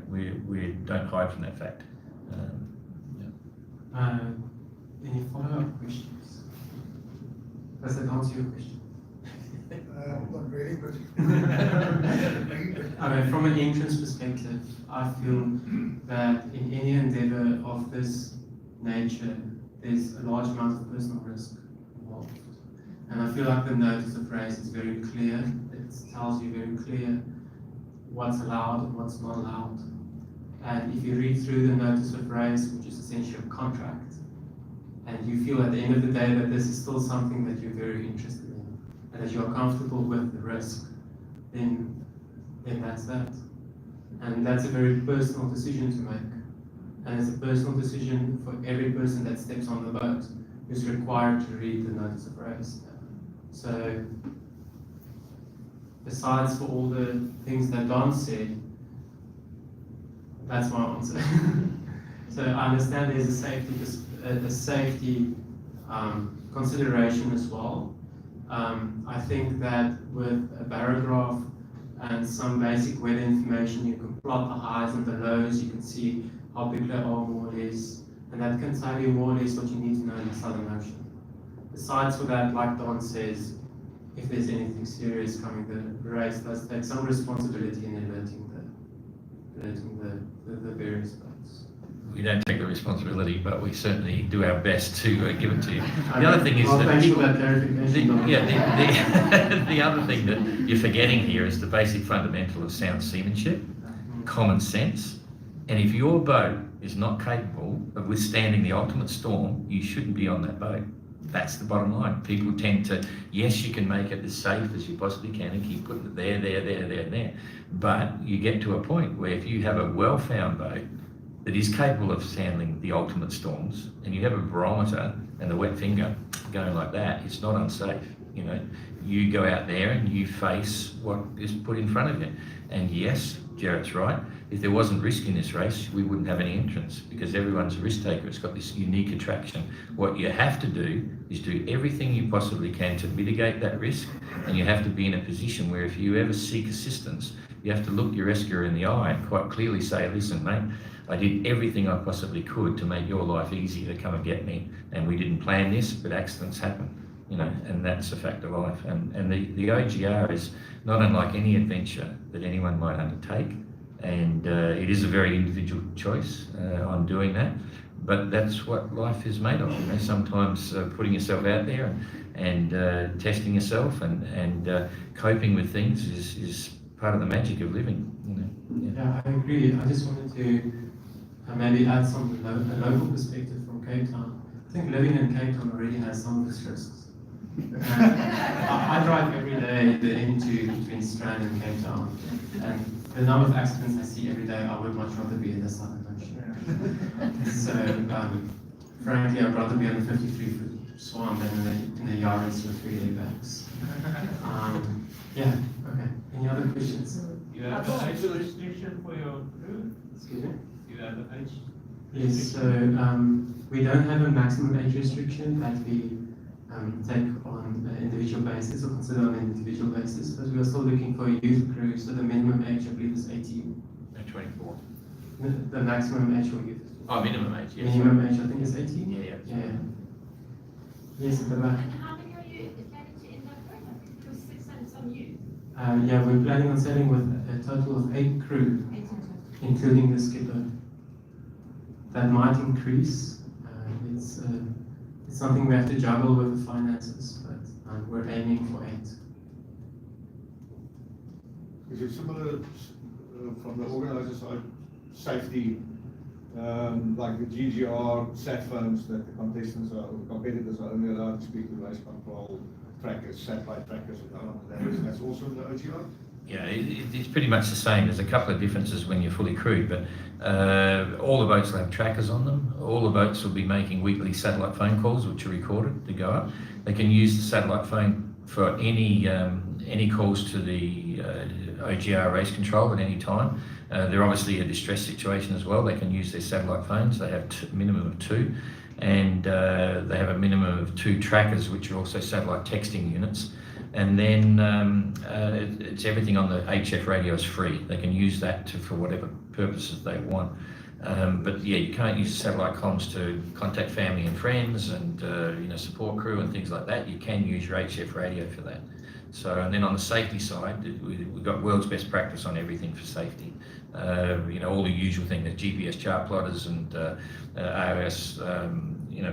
we don't hide from that fact. Any follow-up questions? Does that answer your question? Not really, but. From an entrance perspective, I feel that in any endeavour of this nature, there's a large amount of personal risk involved. And I feel like the notice of race is very clear. It tells you very clear what's allowed and what's not allowed. And if you read through the notice of race, which is essentially a contract, and you feel at the end of the day that this is still something that you're very interested in, and that you are comfortable with the risk, then that's that. And that's a very personal decision to make. And it's a personal decision for every person that steps on the boat who's required to read the notice of race. So, besides for all the things that Don said, that's my answer. So I understand there's a safety consideration as well. I think that with a barograph and some basic weather information, you can plot the highs and the lows, you can see how big they are more or less, and that can tell you more or less what you need to know in the Southern Ocean. Besides for that, like Don says, if there's anything serious coming, the race does take some responsibility in alerting the various boats. we don't take the responsibility, but we certainly do our best to give it to you. The other thing is Well, that thanks people, for that clarification. the other thing that you're forgetting here is the basic fundamental of sound seamanship, common sense. And if your boat is not capable of withstanding the ultimate storm, you shouldn't be on that boat. That's the bottom line. People tend to, yes, you can make it as safe as you possibly can and keep putting it there. But you get to a point where if you have a well-found boat that is capable of handling the ultimate storms, and you have a barometer and the wet finger going like that, it's not unsafe. You know, you go out there and you face what is put in front of you. And yes, Gerrit's right. If there wasn't risk in this race, we wouldn't have any entrants because everyone's a risk taker. It's got this unique attraction. What you have to do is do everything you possibly can to mitigate that risk, and you have to be in a position where if you ever seek assistance, you have to look your rescuer in the eye and quite clearly say, listen, mate, I did everything I possibly could to make your life easy to come and get me, and we didn't plan this, but accidents happen. You know, and that's a fact of life. And the OGR is not unlike any adventure that anyone might undertake. And it is a very individual choice on doing that, but that's what life is made of. You know, sometimes putting yourself out there and testing yourself and coping with things is part of the magic of living. You know? Yeah, I agree. I just wanted to maybe add some local perspective from Cape Town. I think living in Cape Town already has some of its risks. I drive every day the M2 between Strand and Cape Town, and the number of accidents I see every day, I would much rather be in the Southern Ocean. So, frankly, I'd rather be on a 53-foot Swan than in the Yachts with 3-day backs. Yeah, okay. Any other questions? You have an age restriction for your crew? Excuse me? You have an age Yes, so we don't have a maximum age restriction that we take on an individual basis or consider on an individual basis, but we are still looking for a youth crew, so the minimum age I believe is 18. No, 24. The maximum age for youth. Oh, minimum age, yes. Minimum age I think is 18? Yeah. Yes, at the back. And how many are you planning to end up with? Because 600 some youth. Yeah, we're planning on sailing with a total of 8 crew, 18 total. including the skipper. That might increase. It's something we have to juggle with the finances, but we're aiming for 8. Is it similar from the organizer side, safety, like the GGR sat phones that the contestants or the competitors are only allowed to speak to race control trackers, satellite trackers, and that's also in the OGR? Yeah, it's pretty much the same. There's a couple of differences when you're fully crewed, but all the boats will have trackers on them. All the boats will be making weekly satellite phone calls, which are recorded to go up. They can use the satellite phone for any calls to the OGR race control at any time. They're obviously a distress situation as well. They can use their satellite phones. They have a minimum of 2, and they have a minimum of 2 trackers, which are also satellite texting units. And then it's everything on the HF radio is free. They can use that for whatever purposes they want. But yeah, you can't use satellite comms to contact family and friends and support crew and things like that. You can use your HF radio for that. So, and then on the safety side, we've got world's best practice on everything for safety. All the usual thing, the GPS chart plotters and AOS,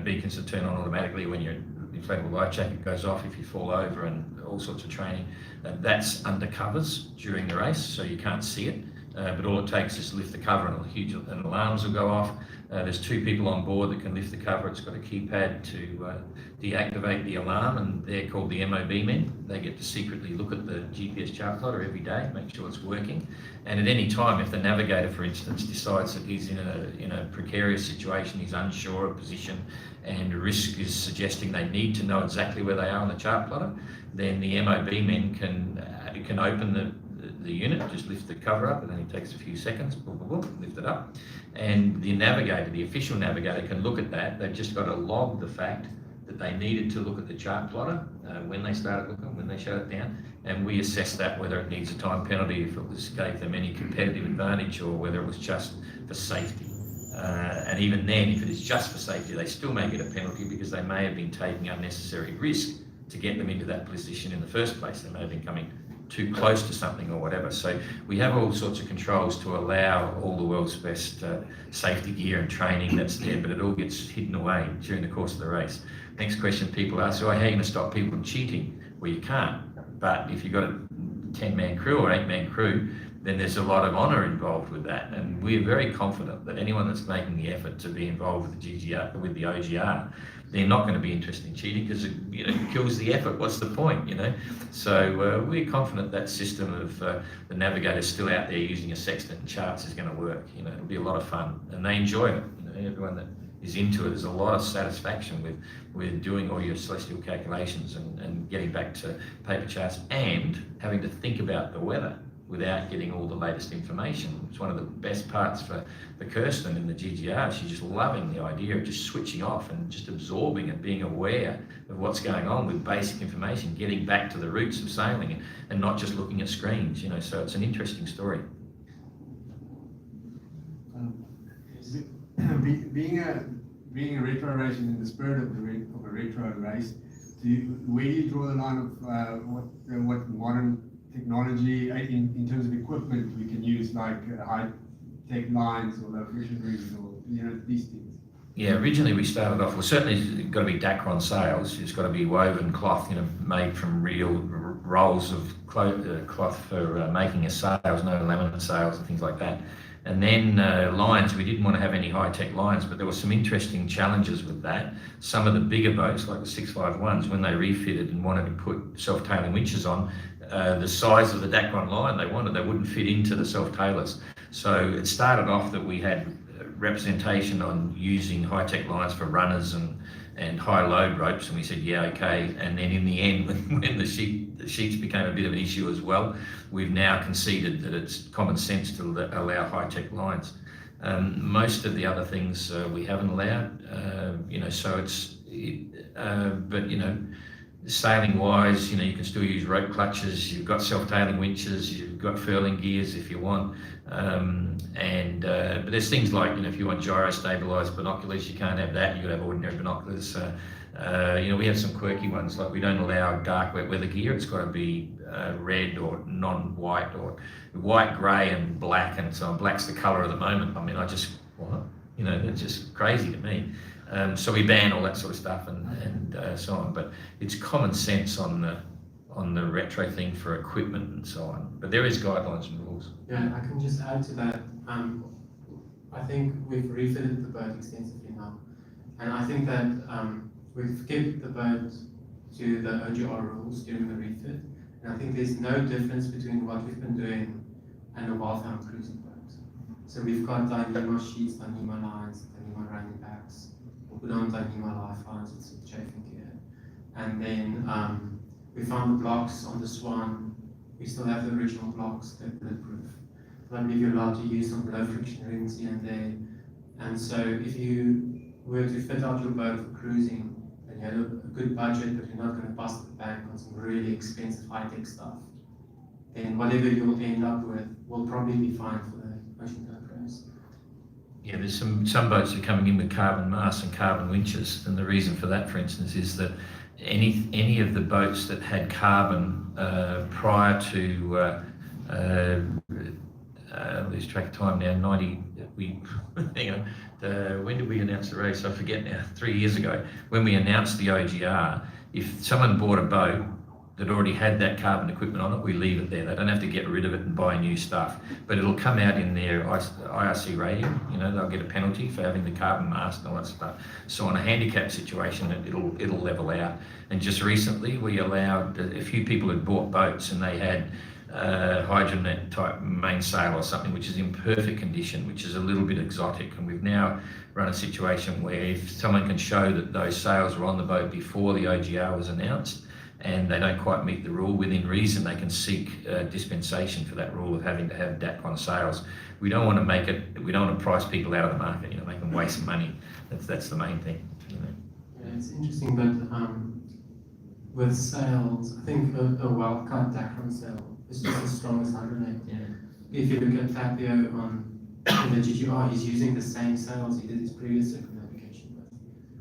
beacons that turn on automatically when your inflatable life jacket goes off if you fall over, and all sorts of training. That's under covers during the race, so you can't see it. But all it takes is to lift the cover and alarms will go off. There's 2 people on board that can lift the cover. It's got a keypad to deactivate the alarm, and they're called the MOB men. They get to secretly look at the GPS chart plotter every day, make sure it's working. And at any time, if the navigator, for instance, decides that he's in a precarious situation, he's unsure of position, and risk is suggesting they need to know exactly where they are on the chart plotter, then the MOB men can open the unit, just lift the cover up, and then it takes a few seconds, boom, boom, boom, lift it up. And the navigator, the official navigator, can look at that. They've just got to log the fact that they needed to look at the chart plotter when they started looking, when they shut it down, and we assess that whether it needs a time penalty, if it gave them any competitive advantage, or whether it was just for safety. And even then, if it is just for safety, they still may get a penalty because they may have been taking unnecessary risk to get them into that position in the first place. They may have been coming too close to something or whatever. So we have all sorts of controls to allow all the world's best safety gear and training that's there, but it all gets hidden away during the course of the race. Next question people ask, well, how are you going to stop people from cheating? Well, you can't. But if you've got a 10-man crew or 8-man crew, then there's a lot of honour involved with that. And we're very confident that anyone that's making the effort to be involved with the GGR, with the OGR, they're not going to be interested in cheating because it kills the effort. What's the point, So we're confident that system of the navigators still out there using a sextant and charts is going to work. It'll be a lot of fun, and they enjoy it. Everyone that is into it, there's a lot of satisfaction with doing all your celestial calculations and getting back to paper charts and having to think about the weather without getting all the latest information. It's one of the best parts for Kirsten in the GGR. She's just loving the idea of just switching off and just absorbing and being aware of what's going on with basic information, getting back to the roots of sailing and not just looking at screens, so it's an interesting story. Being a retro race and in the spirit of a retro race, where do you draw the line of what modern technology in terms of equipment we can use, like high-tech lines or low friction rigs or these things? Yeah, originally we started off, well, certainly it's got to be Dacron sails. It's got to be woven cloth, made from real rolls of cloth for making a sails, no laminate sails and things like that. And then lines, we didn't want to have any high-tech lines, but there were some interesting challenges with that. Some of the bigger boats, like the 651s, when they refitted and wanted to put self-tailing winches on, the size of the Dacron line they wouldn't fit into the self-tailers. So it started off that we had representation on using high-tech lines for runners and high load ropes, and we said, yeah, okay. And then in the end, when the sheets became a bit of an issue as well, we've now conceded that it's common sense to allow high-tech lines. Most of the other things we haven't allowed, so it's, but sailing wise, you can still use rope clutches, you've got self-tailing winches, you've got furling gears if you want, but there's things like, if you want gyro stabilized binoculars, you can't have that, you've got to have ordinary binoculars. We have some quirky ones, like we don't allow dark wet weather gear. It's got to be red or non-white, or white, grey and black, and so on. Black's the colour of the moment. I mean, it's just crazy to me. So we ban all that sort of stuff and so on, but it's common sense on the retro thing for equipment and so on. But there is guidelines and rules. Yeah, I can just add to that. I think we've refitted the boat extensively now, and I think that we've kept the boat to the OGR rules during the refit, and I think there's no difference between what we've been doing and a wild-found cruising boat. So we've got Dyneema sheets, Dyneema lines, Dyneema running backs. We'll put on Dyneema lifelines with some chafing gear. And then we found the blocks on the Swan. We still have the original blocks, they're bulletproof. But I believe you're allowed to use some low friction rings here and there. And so if you were to fit out your boat for cruising, and you had a good budget, but you're not going to bust the bank on some really expensive high-tech stuff, then whatever you'll end up with will probably be fine for the ocean boat race. Yeah, there's some boats are coming in with carbon masts and carbon winches, and the reason for that, for instance, is that any of the boats that had carbon prior to lose track of time now, when did we announce the race? I forget now, 3 years ago, when we announced the OGR, if someone bought a boat that already had that carbon equipment on it, we leave it there. They don't have to get rid of it and buy new stuff, but it'll come out in their IRC rating. They'll get a penalty for having the carbon mask and all that stuff. So on a handicap situation, it'll level out. And just recently, we allowed a few people had bought boats and they had hydronet type mainsail or something which is in perfect condition, which is a little bit exotic, and we've now run a situation where if someone can show that those sails were on the boat before the OGR was announced and they don't quite meet the rule, within reason they can seek dispensation for that rule of having to have Dacron sails. We don't want to price people out of the market, make them waste money. That's the main thing. Yeah, it's interesting, but with sails, I think a well-cut Dacron sail is just as strong as 108. Yeah. If you look at Fabio in the GGR, he's using the same sails he did his previous circumnavigation with,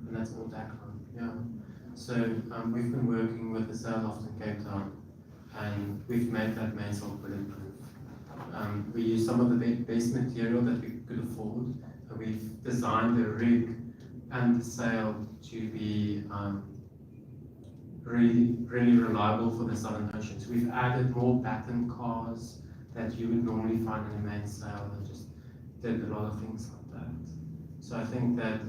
and that's all Dacron. Yeah. So we've been working with the sail loft in Cape Town, and we've made that mainsail bulletproof. We use some of the best material that we could afford, and we've designed the rig and the sail to be really reliable for the Southern Ocean. So we've added more batten cars that you would normally find in a mainsail, and just did a lot of things like that. So I think that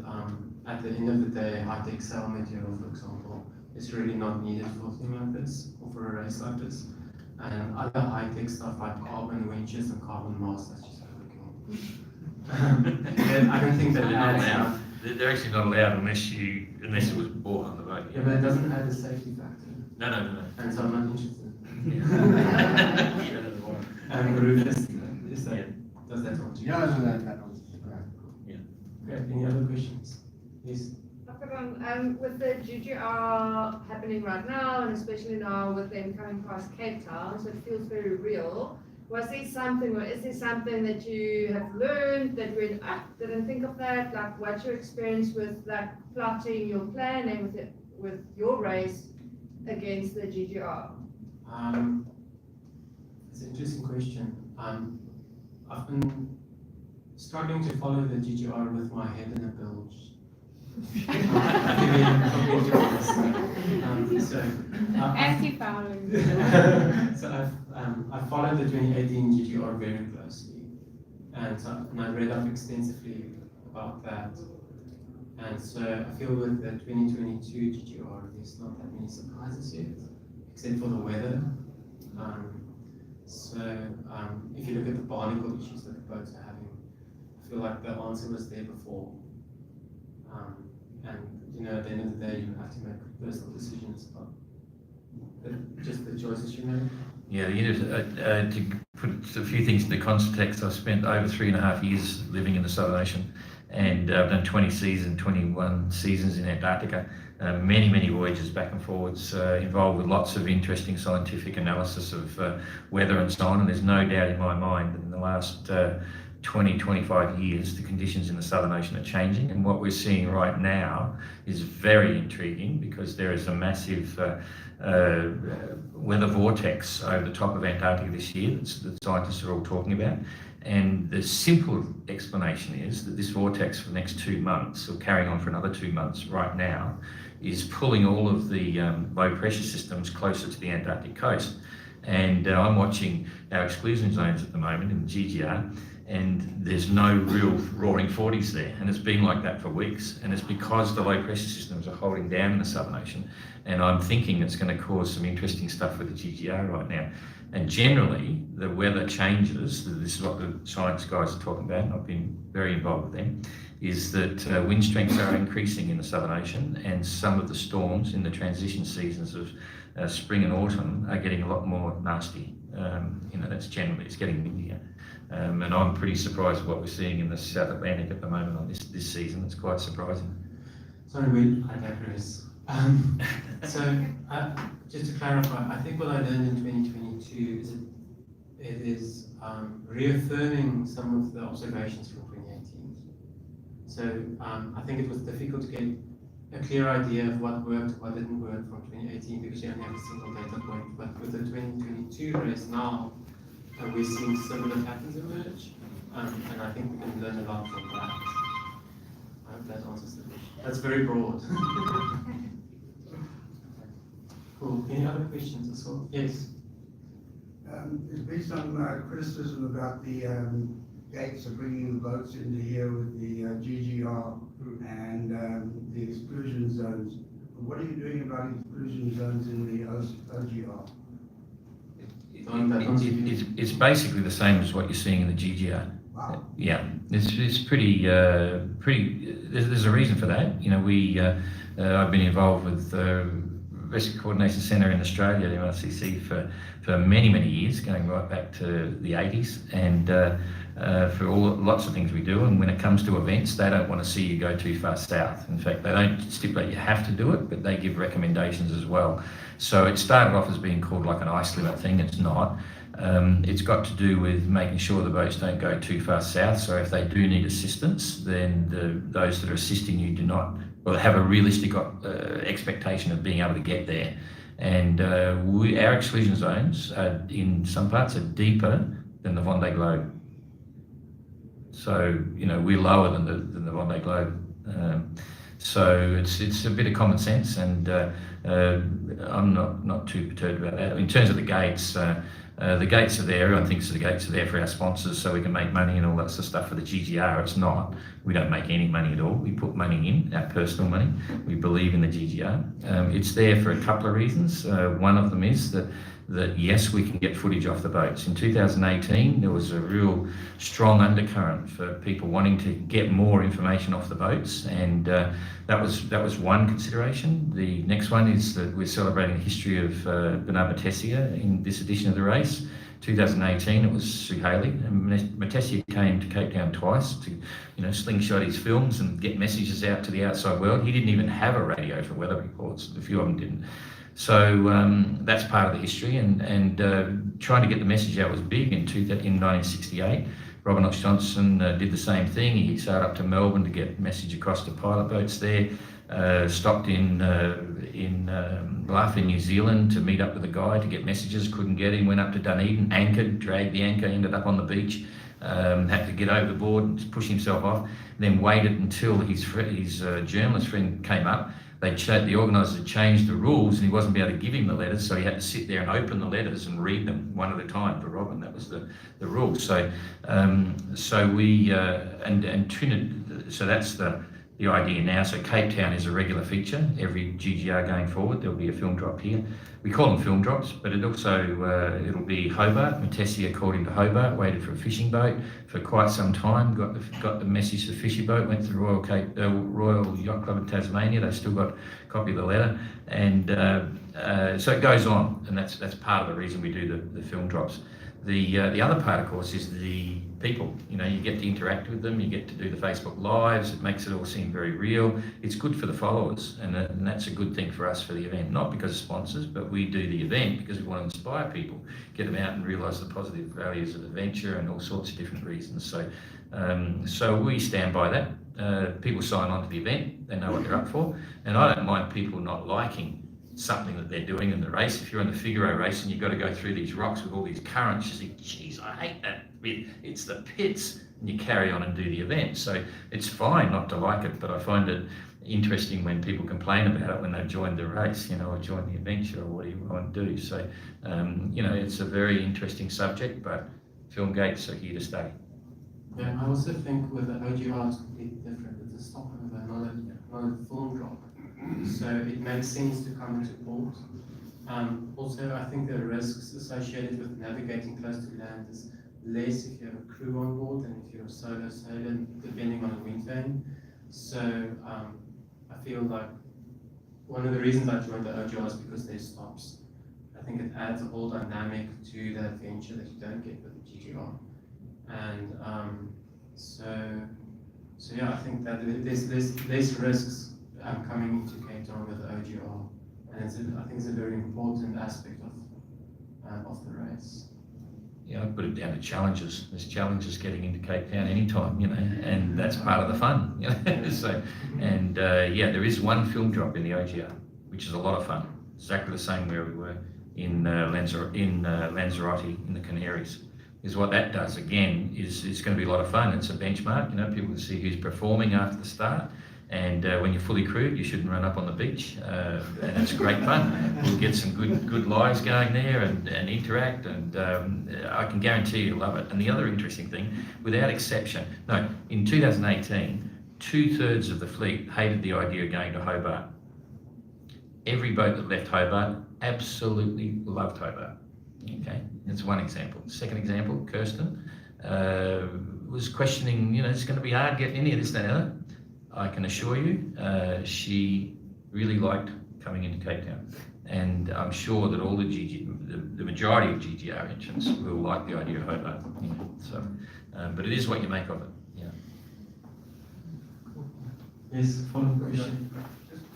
at the end of the day, high-tech sail material, for example, is really not needed for a thing like this, or for a race like this. And other high-tech stuff like carbon winches and carbon masts, that's just overkill. I don't think that adds enough. They're actually not allowed unless it was bought on the boat. Yeah, but it doesn't add a safety factor. No. And so I'm not interested. Yeah. Rufus, does that answer? Yeah, no, that was, Okay, any other questions? Yes. I've got one, with the GGR happening right now, and especially now with them coming past Cape Town, so it feels very real. Was there something, or is there something that you have learned that when I didn't think of that? Like, what's your experience with like plotting your planning with your race against the GGR? It's an interesting question. I've been struggling to follow the GGR with my head in a bilge. Anti-fouling. So I've followed the 2018 GGR very closely, and I read up extensively about that. And so I feel with the 2022 GGR, there's not that many surprises yet, except for the weather. If you look at the barnacle issues that the boats are having, I feel like the answer was there before. And at the end of the day, you have to make personal decisions about just the choices you make. Yeah, to put a few things into context, I've spent over 3.5 years living in the Southern Ocean, and I've done 21 seasons in Antarctica, many voyages back and forwards, involved with lots of interesting scientific analysis of weather and so on, and there's no doubt in my mind that in the last 20-25 years, the conditions in the Southern Ocean are changing, and what we're seeing right now is very intriguing, because there is a massive weather vortex over the top of Antarctica this year that scientists are all talking about. And the simple explanation is that this vortex for the next 2 months, or carrying on for another 2 months right now, is pulling all of the low pressure systems closer to the Antarctic coast. And I'm watching our exclusion zones at the moment in the GGR, and there's no real roaring 40s there, and it's been like that for weeks, and it's because the low pressure systems are holding down in the Southern Ocean, and I'm thinking it's going to cause some interesting stuff with the GGR right now. And generally, the weather changes, this is what the science guys are talking about, and I've been very involved with them, is that wind strengths are increasing in the Southern Ocean, and some of the storms in the transition seasons of spring and autumn are getting a lot more nasty. That's generally, it's getting windier. And I'm pretty surprised with what we're seeing in the South Atlantic at the moment on this season. It's quite surprising. Sorry, I digress. Just to clarify, I think what I learned in 2022 is it is reaffirming some of the observations from 2018. So I think it was difficult to get a clear idea of what worked, what didn't work from 2018, because you only have a single data point. But with the 2022 race now, we're seeing similar patterns emerge, and I think we can learn a lot from that. I hope that answers the question. That's very broad. Cool. Any other questions as well? Yes. There's been some criticism about the gates of bringing the boats into here with the GGR and the exclusion zones. What are you doing about exclusion zones in the OGR? It's basically the same as what you're seeing in the GGR. Wow. Yeah, it's pretty. There's a reason for that. I've been involved with Rescue Coordination Centre in Australia, the MRCC, for many years, going right back to the 80s, and for lots of things we do. And when it comes to events, they don't want to see you go too far south. In fact, they don't stipulate you have to do it, but they give recommendations as well. So it started off as being called like an ice limit thing. It's not. It's got to do with making sure the boats don't go too far south. So if they do need assistance, then those that are assisting you do not, well, have a realistic expectation of being able to get there. And our exclusion zones in some parts are deeper than the Vendée Globe. So, you know, we're lower than the Vendée Globe. So it's a bit of common sense, and I'm not too perturbed about that. In terms of the gates are there. Everyone thinks the gates are there for our sponsors so we can make money and all that sort of stuff for the GGR. It's not. We don't make any money at all. We put money in, our personal money. We believe in the GGR. It's there for a couple of reasons. One of them is that yes, we can get footage off the boats. In 2018, there was a real strong undercurrent for people wanting to get more information off the boats, and that was one consideration. The next one is that we're celebrating the history of Bernard Matessia in this edition of the race. 2018, it was Suhaili, and Matessia came to Cape Town twice to, you know, slingshot his films and get messages out to the outside world. He didn't even have a radio for weather reports. A few of them didn't. So that's part of the history, and trying to get the message out was big in 1968. Robert Knox Johnson did the same thing. He sailed up to Melbourne to get message across to pilot boats there. Stopped in Bluff in New Zealand to meet up with a guy to get messages. Couldn't get him. Went up to Dunedin, anchored, dragged the anchor, ended up on the beach. Had to get overboard and push himself off. Then waited until his journalist friend came up. The organisers had changed the rules and he wasn't able to give him the letters, so he had to sit there and open the letters and read them one at a time for Robin. That was the rule. So we and Trinidad. So that's the idea now. So Cape Town is a regular feature. Every GGR going forward, there'll be a film drop here. We call them film drops, but it also it'll be Hobart. Matessia called into Hobart, waited for a fishing boat for quite some time. Got the message to the fishing boat. Went to the Royal Yacht Club in Tasmania. They've still got a copy of the letter, and so it goes on. And that's part of the reason we do the film drops. The other part, of course, is the people. You know, you get to interact with them, you get to do the Facebook Lives, it makes it all seem very real. It's good for the followers, and that's a good thing for us for the event, not because of sponsors, but we do the event because we want to inspire people, get them out and realise the positive values of adventure and all sorts of different reasons. So we stand by that. People sign on to the event, they know what they're up for, and I don't mind people not liking something that they're doing in the race. If you're in the Figaro race and you've got to go through these rocks with all these currents, you think, geez, I hate that bit. It's the pits. And you carry on and do the event. So it's fine not to like it, but I find it interesting when people complain about it when they've joined the race, you know, or joined the adventure or what do you want to do. So, you know, it's a very interesting subject, but film gates are here to stay. Yeah, I also think with the OGR it's completely different. It's a stopover, not a film drop. So it makes sense to come into port. Also, I think the risks associated with navigating close to land is less if you have a crew on board than if you're a solo sailor, depending on the wind vane. So I feel like one of the reasons I joined the OGR is because there's stops. I think it adds a whole dynamic to the adventure that you don't get with the GGR. And so yeah, I think that there's less risks coming into Cape Town with the OGR, and I think it's a very important aspect of the race. Yeah, I put it down to challenges. There's challenges getting into Cape Town anytime, you know, and that's part of the fun, you know. So, and yeah, there is one film drop in the OGR, which is a lot of fun. Exactly the same where we were in Lanzarote in the Canaries. Is what that does again is it's going to be a lot of fun. It's a benchmark, you know, people can see who's performing after the start. And when you're fully crewed, you shouldn't run up on the beach, and it's great fun. We'll get some good lives going there and interact, and I can guarantee you'll love it. And the other interesting thing, without exception, in 2018, 2/3 of the fleet hated the idea of going to Hobart. Every boat that left Hobart absolutely loved Hobart. Okay, that's one example. Second example, Kirsten was questioning, you know, it's going to be hard getting any of this, that, and other. I can assure you, she really liked coming into Cape Town, and I'm sure that all the majority of GGR entrants will like the idea of Hobart. You know, so, but it is what you make of it. Yeah. Yes, follow-up question. Just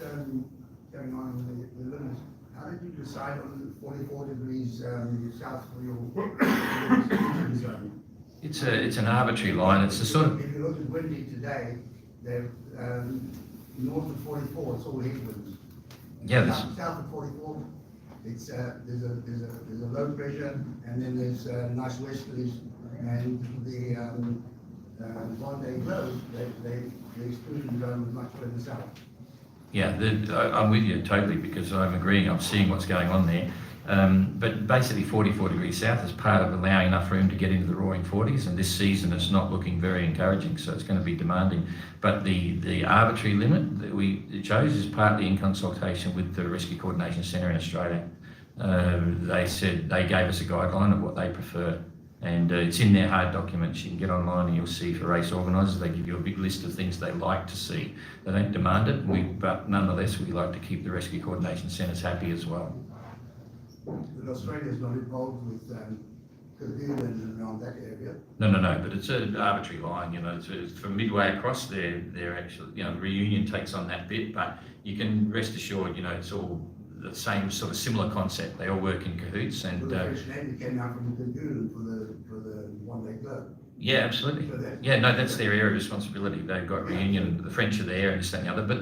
going on with the limits, how did you decide on 44 degrees south for your zone? It's an arbitrary line. It's the sort of. If you look at Windy today, they're north of 44, it's all headwinds. Yeah, South of 44, It's, there's a low pressure, and then there's nice westerlies, and the one-day glow, the exclusion zone was much further south. Yeah, I'm with you totally, because I'm agreeing, I'm seeing what's going on there. But basically 44 degrees south is part of allowing enough room to get into the roaring 40s, and this season it's not looking very encouraging, so it's going to be demanding. But the arbitrary limit that we chose is partly in consultation with the Rescue Coordination Centre in Australia. They said they gave us a guideline of what they prefer, and it's in their hard documents. You can get online and you'll see for race organisers, they give you a big list of things they like to see. They don't demand it, but nonetheless we like to keep the Rescue Coordination Centres happy as well. But Australia's not involved with Cahoon and around that area. No, but it's an arbitrary line, you know, it's from midway across they're actually, you know, Reunion takes on that bit, but you can rest assured, you know, it's all the same sort of similar concept. They all work in cahoots, and The French Navy came out from Cahoon for the one-day glow. yeah, absolutely. Yeah, no, that's their area of responsibility. They've got Reunion, the French are there, and this, that, and the other. But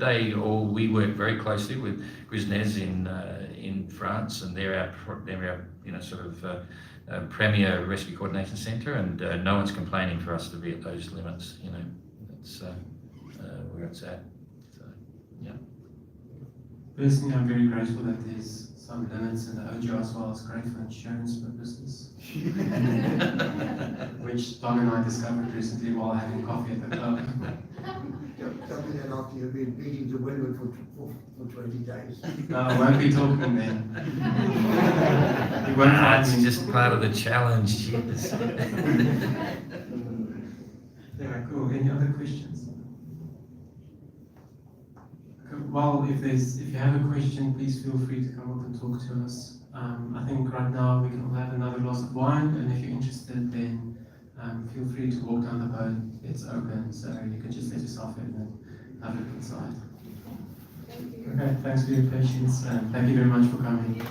we work very closely with Grisnez in France, and they're our you know, sort of premier rescue coordination centre, and no one's complaining for us to be at those limits. You know, that's where it's at. So, yeah. Personally, I'm very grateful that there's some limits in the OGR as well. It's great for insurance purposes. Which Don and I discovered recently while having coffee at the club. Tell me that after you've been beating to windward for 20 days. No, I won't be talking then. You won't find It's me. just part of the challenge. Yes. Yeah, cool. Any other questions? Well, if you have a question, please feel free to come up and talk to us. I think right now we can all have another glass of wine, and if you're interested, then feel free to walk down the boat. It's open, so you can just let yourself in and have a look inside. Thank you. Okay, thanks for your patience, and thank you very much for coming.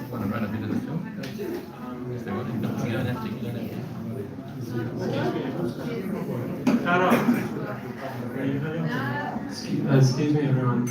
Want to run a bit of the film? If they want to. No, you don't have to. You don't have to. Excuse me, everyone.